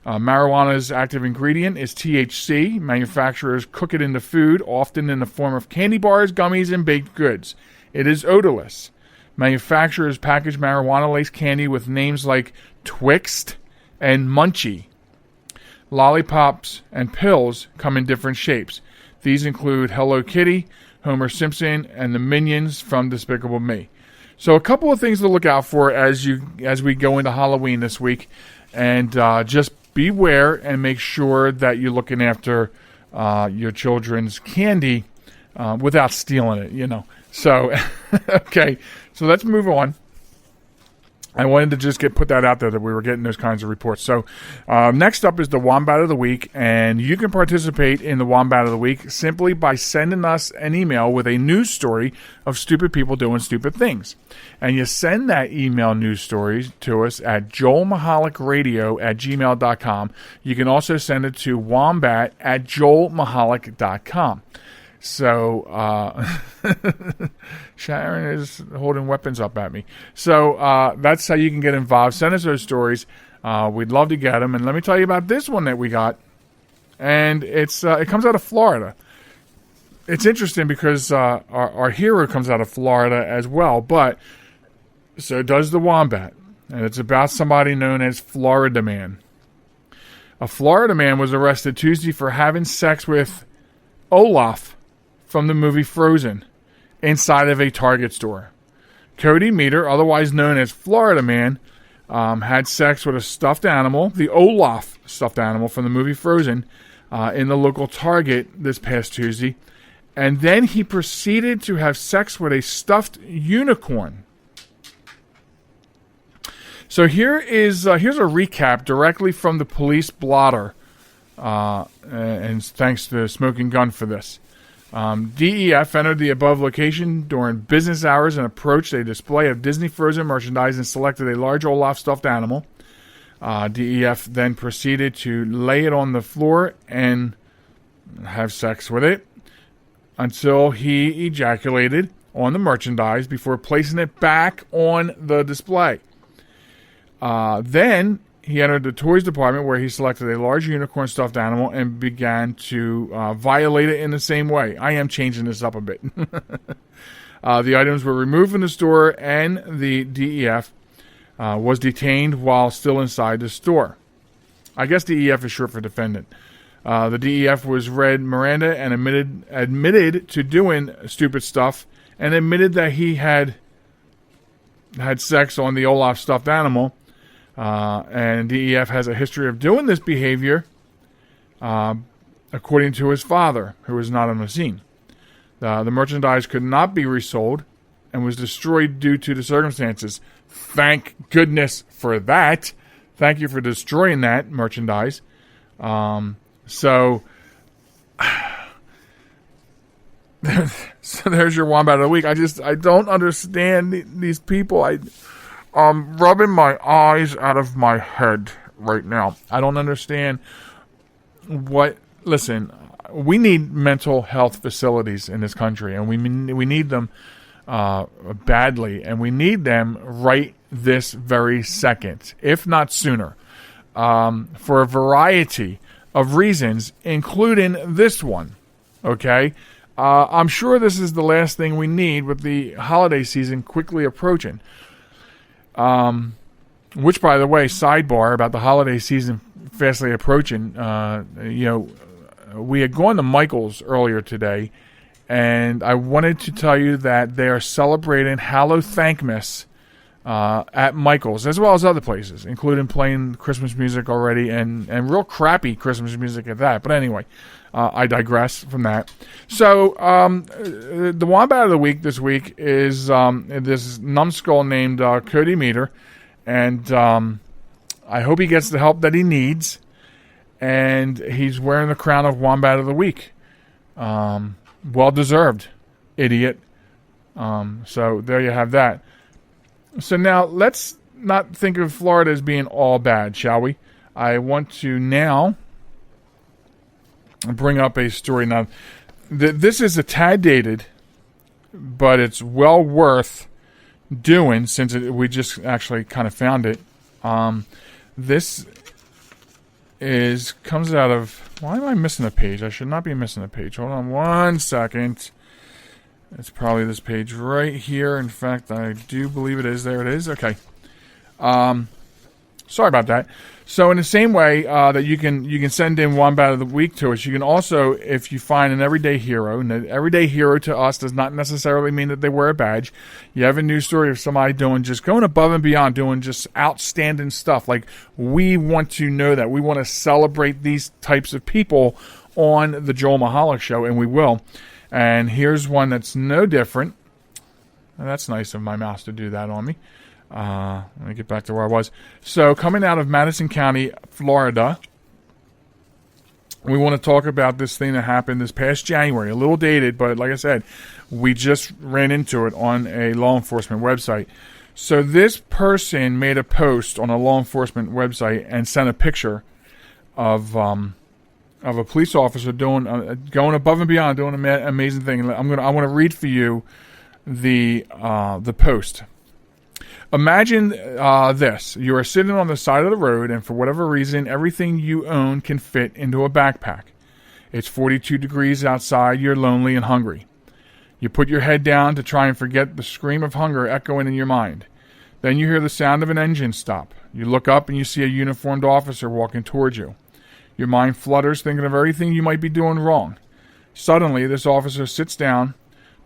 Speaker 2: Marijuana's active ingredient is THC. Manufacturers cook it into food, often in the form of candy bars, gummies, and baked goods. It is odorless. Manufacturers package marijuana-laced candy with names like Twixt and Munchie. Lollipops and pills come in different shapes. These include Hello Kitty, Homer Simpson, and the Minions from Despicable Me. So a couple of things to look out for as we go into Halloween this week, and just beware and make sure that you're looking after your children's candy without stealing it, So, okay, so let's move on. I wanted to just put that out there that we were getting those kinds of reports. So next up is the Wombat of the Week, and you can participate in the Wombat of the Week simply by sending us an email with a news story of stupid people doing stupid things. And you send that email news story to us at joelmichalecradio@gmail.com. You can also send it to wombat@joelmichalic.com. So, Sharon is holding weapons up at me. So, that's how you can get involved. Send us those stories. We'd love to get them. And let me tell you about this one that we got. And it comes out of Florida. It's interesting because our hero comes out of Florida as well. But, so does the Wombat. And it's about somebody known as Florida Man. A Florida man was arrested Tuesday for having sex with Olaf from the movie Frozen. inside of a Target store. Cody Meter, otherwise known as Florida Man, had sex with a stuffed animal, the Olaf stuffed animal from the movie Frozen, in the local Target this past Tuesday. And then he proceeded to have sex with a stuffed unicorn. So here's a recap directly from the police blotter. And thanks to Smoking Gun for this. DEF entered the above location during business hours and approached a display of Disney Frozen merchandise and selected a large Olaf stuffed animal. DEF then proceeded to lay it on the floor and have sex with it until he ejaculated on the merchandise before placing it back on the display. Then he entered the toys department where he selected a large unicorn stuffed animal and began to violate it in the same way. I am changing this up a bit. The items were removed from the store and the DEF was detained while still inside the store. I guess DEF is short for defendant. The DEF was read Miranda and admitted to doing stupid stuff and admitted that he had sex on the Olaf stuffed animal. And DEF has a history of doing this behavior, according to his father, who was not on the scene. The merchandise could not be resold and was destroyed due to the circumstances. Thank goodness for that. Thank you for destroying that merchandise. So there's your Wombat of the Week. I don't understand these people. I'm rubbing my eyes out of my head right now. I don't understand listen, we need mental health facilities in this country, and we need them badly, and we need them right this very second, if not sooner, for a variety of reasons, including this one, okay? I'm sure this is the last thing we need with the holiday season quickly approaching. Which, by the way, sidebar about the holiday season fastly approaching. We had gone to Michael's earlier today, and I wanted to tell you that they are celebrating Hallow Thankmas at Michael's, as well as other places, including playing Christmas music already, and real crappy Christmas music at that. But anyway, I digress from that. So the Wombat of the Week this week is this numbskull named Cody Meter, and I hope he gets the help that he needs, and he's wearing the crown of Wombat of the Week. Well-deserved, idiot. So there you have that. So now let's not think of Florida as being all bad, shall we? I want to now bring up a story. Now, this is a tad dated, but it's well worth doing since we just actually kind of found it. This comes out of... Why am I missing a page? I should not be missing a page. Hold on 1 second. It's probably this page right here. In fact, I do believe it is. There it is. Okay. Sorry about that. So in the same way that you can send in Wombat of the Week to us, you can also, if you find an everyday hero, and an everyday hero to us does not necessarily mean that they wear a badge. You have a news story of somebody going above and beyond, doing just outstanding stuff. Like, we want to know that. We want to celebrate these types of people on the Joel Michalec Show, and we will. And here's one that's no different. And that's nice of my mouse to do that on me. Let me get back to where I was. So, coming out of Madison County, Florida, we want to talk about this thing that happened this past January. A little dated, but like I said, we just ran into it on a law enforcement website. So, this person made a post on a law enforcement website and sent a picture of a police officer going above and beyond, doing an amazing thing. I want to read for you the post. Imagine this. You are sitting on the side of the road, and for whatever reason, everything you own can fit into a backpack. It's 42 degrees outside. You're lonely and hungry. You put your head down to try and forget the scream of hunger echoing in your mind. Then you hear the sound of an engine stop. You look up and you see a uniformed officer walking towards you. Your mind flutters, thinking of everything you might be doing wrong. Suddenly, this officer sits down,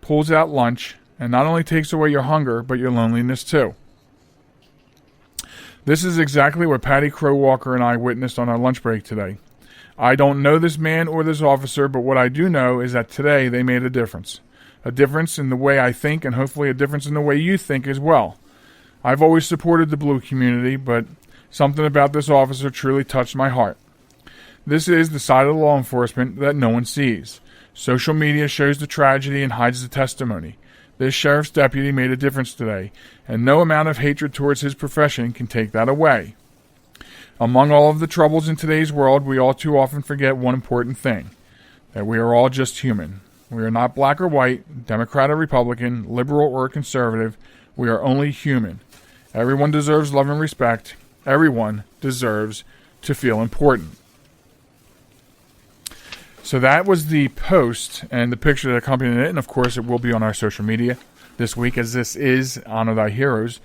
Speaker 2: pulls out lunch and not only takes away your hunger, but your loneliness too. This is exactly what Patty Crow Walker and I witnessed on our lunch break today. I don't know this man or this officer, but what I do know is that today they made a difference. A difference in the way I think, and hopefully a difference in the way you think as well. I've always supported the blue community, but something about this officer truly touched my heart. This is the side of law enforcement that no one sees. Social media shows the tragedy and hides the testimony. This sheriff's deputy made a difference today, and no amount of hatred towards his profession can take that away. Among all of the troubles in today's world, we all too often forget one important thing, that we are all just human. We are not black or white, Democrat or Republican, liberal or conservative. We are only human. Everyone deserves love and respect. Everyone deserves to feel important. So that was the post and the picture that accompanied it, and of course it will be on our social media this week, as this is Honor Thy Heroes.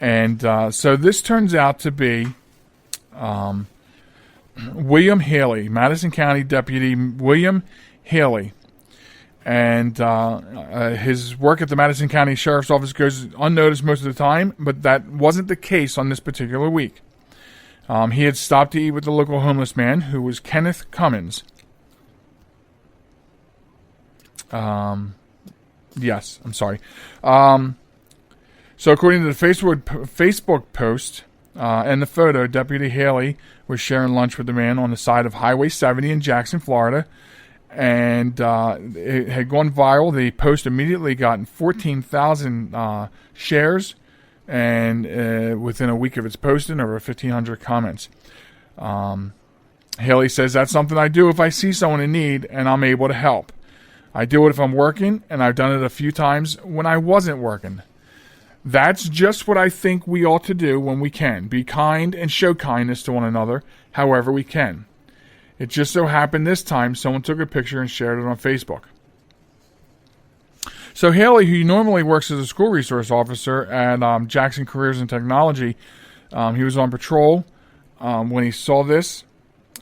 Speaker 2: And so this turns out to be William Haley, Madison County Deputy William Haley. And his work at the Madison County Sheriff's Office goes unnoticed most of the time, but that wasn't the case on this particular week. He had stopped to eat with the local homeless man, who was Kenneth Cummins. Yes, I'm sorry. So according to the Facebook post and the photo, Deputy Haley was sharing lunch with the man on the side of Highway 70 in Jackson, Florida. And it had gone viral. The post immediately got 14,000 shares, and within a week of its posting, over 1,500 comments. Haley says, that's something I do if I see someone in need and I'm able to help. I do it if I'm working, and I've done it a few times when I wasn't working. That's just what I think we ought to do when we can. Be kind and show kindness to one another however we can. It just so happened this time someone took a picture and shared it on Facebook. So Haley, who normally works as a school resource officer at Jackson Careers and Technology, he was on patrol when he saw this.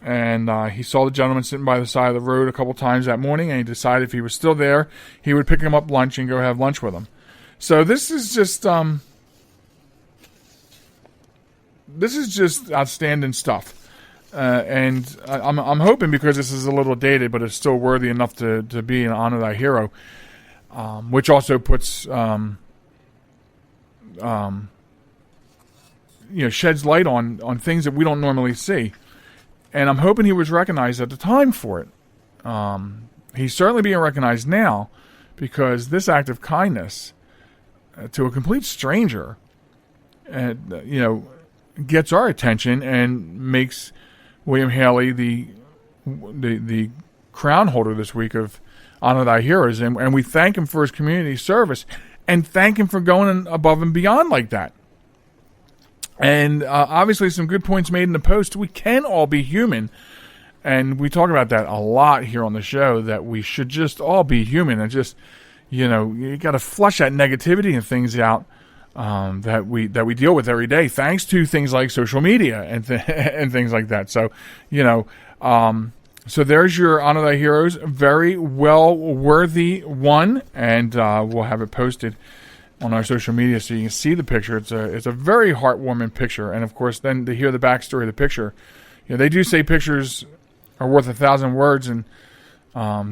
Speaker 2: And he saw the gentleman sitting by the side of the road a couple times that morning, and he decided if he was still there, he would pick him up lunch and go have lunch with him. So this is just outstanding stuff. And I'm hoping, because this is a little dated, but it's still worthy enough to be an Honor Thy Hero, which also puts sheds light on things that we don't normally see. And I'm hoping he was recognized at the time for it. He's certainly being recognized now, because this act of kindness to a complete stranger, gets our attention and makes William Haley the crown holder this week of Honor Thy Heroes. And we thank him for his community service, and thank him for going above and beyond like that. And obviously some good points made in the post. We can all be human. And we talk about that a lot here on the show, that we should just all be human. And just, you got to flush that negativity and things out that we deal with every day, thanks to things like social media and things like that. So, so there's your Honor Thy Heroes. Very well worthy one. And we'll have it posted on our social media so you can see the picture. It's a very heartwarming picture. And of course, then to hear the backstory of the picture, they do say pictures are worth 1,000 words, and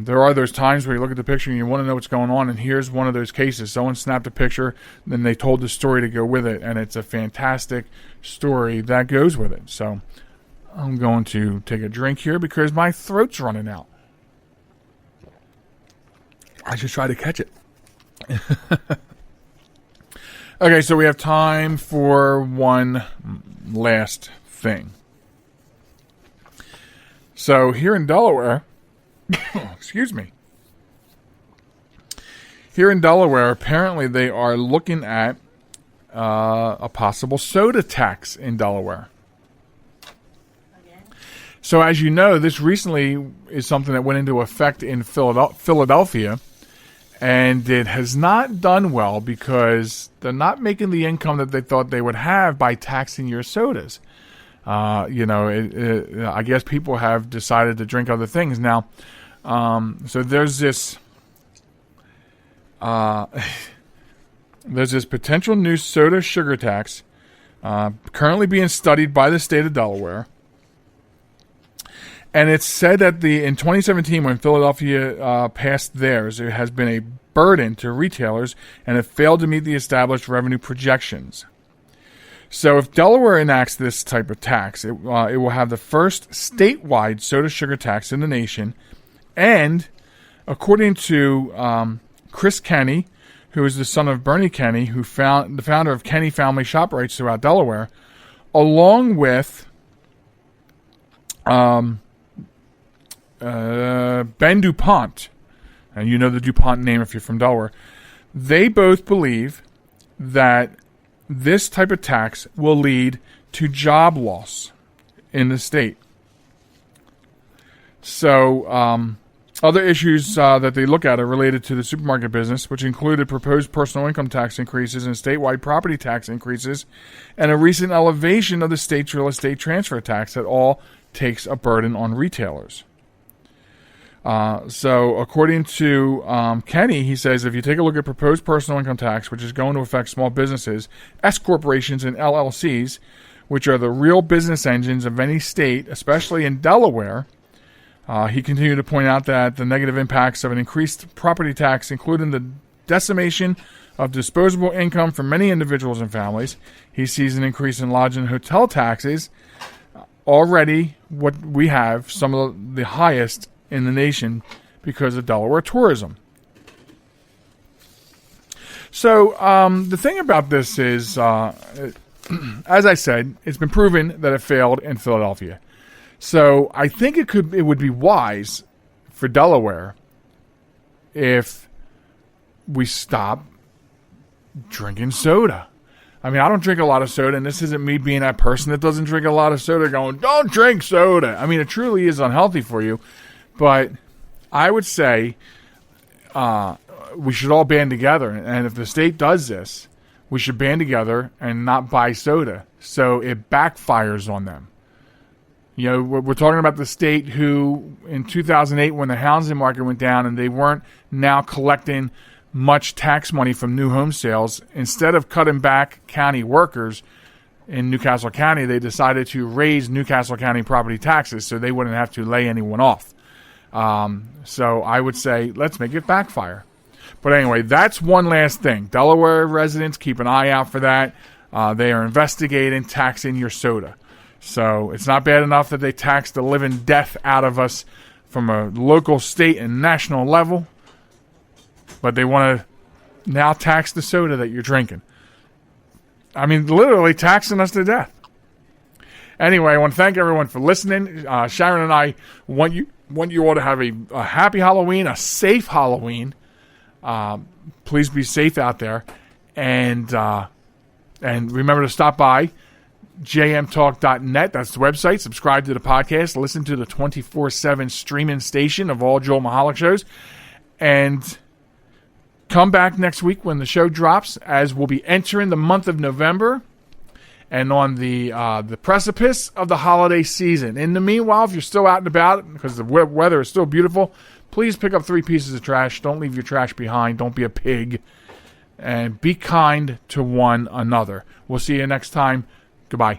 Speaker 2: there are those times where you look at the picture and you want to know what's going on, and here's one of those cases. Someone snapped a picture, then they told the story to go with it, and it's a fantastic story that goes with it. So I'm going to take a drink here because my throat's running out. I should try to catch it. Okay, so we have time for one last thing. So here in Delaware, excuse me. Here in Delaware, apparently they are looking at a possible soda tax in Delaware. So as you know, this recently is something that went into effect in Philadelphia. And it has not done well because they're not making the income that they thought they would have by taxing your sodas. I guess people have decided to drink other things now. So there's this There's this potential new soda sugar tax currently being studied by the state of Delaware. And it's said that in 2017, when Philadelphia passed theirs, it has been a burden to retailers and have failed to meet the established revenue projections. So if Delaware enacts this type of tax, it will have the first statewide soda sugar tax in the nation. And according to Chris Kenny, who is the son of Bernie Kenny, the founder of Kenny Family ShopRites throughout Delaware, along with Ben DuPont, and you know the DuPont name if you're from Delaware, they both believe that this type of tax will lead to job loss in the state. So, other issues that they look at are related to the supermarket business, which included proposed personal income tax increases and statewide property tax increases, and a recent elevation of the state's real estate transfer tax that all takes a burden on retailers. So according to Kenny, he says if you take a look at proposed personal income tax, which is going to affect small businesses, S corporations, and LLCs, which are the real business engines of any state, especially in Delaware, he continued to point out that the negative impacts of an increased property tax, including the decimation of disposable income for many individuals and families. He sees an increase in lodge and hotel taxes, already what we have, some of the highest in the nation because of Delaware tourism. So the thing about this is, as I said, it's been proven that it failed in Philadelphia. So I think it would be wise for Delaware if we stop drinking soda. I mean, I don't drink a lot of soda, and this isn't me being that person that doesn't drink a lot of soda going, don't drink soda. I mean, it truly is unhealthy for you. But I would say we should all band together. And if the state does this, we should band together and not buy soda so it backfires on them. You know, we're talking about the state who, in 2008, when the housing market went down and they weren't now collecting much tax money from new home sales, instead of cutting back county workers in Newcastle County, they decided to raise Newcastle County property taxes so they wouldn't have to lay anyone off. So I would say, let's make it backfire. But anyway, that's one last thing. Delaware residents, keep an eye out for that. They are investigating taxing your soda. So it's not bad enough that they tax the living death out of us from a local, state, and national level, but they want to now tax the soda that you're drinking. I mean, literally taxing us to death. Anyway, I want to thank everyone for listening. Sharon and I want you all to have a happy Halloween, a safe Halloween. Please be safe out there, and remember to stop by jmtalk.net. That's the website. Subscribe to the podcast. Listen to the 24/7 streaming station of all Joel Michalec shows, and come back next week when the show drops, as we'll be entering the month of November and on the precipice of the holiday season. In the meanwhile, if you're still out and about, because the weather is still beautiful, please pick up 3 pieces of trash. Don't leave your trash behind. Don't be a pig. And be kind to one another. We'll see you next time. Goodbye.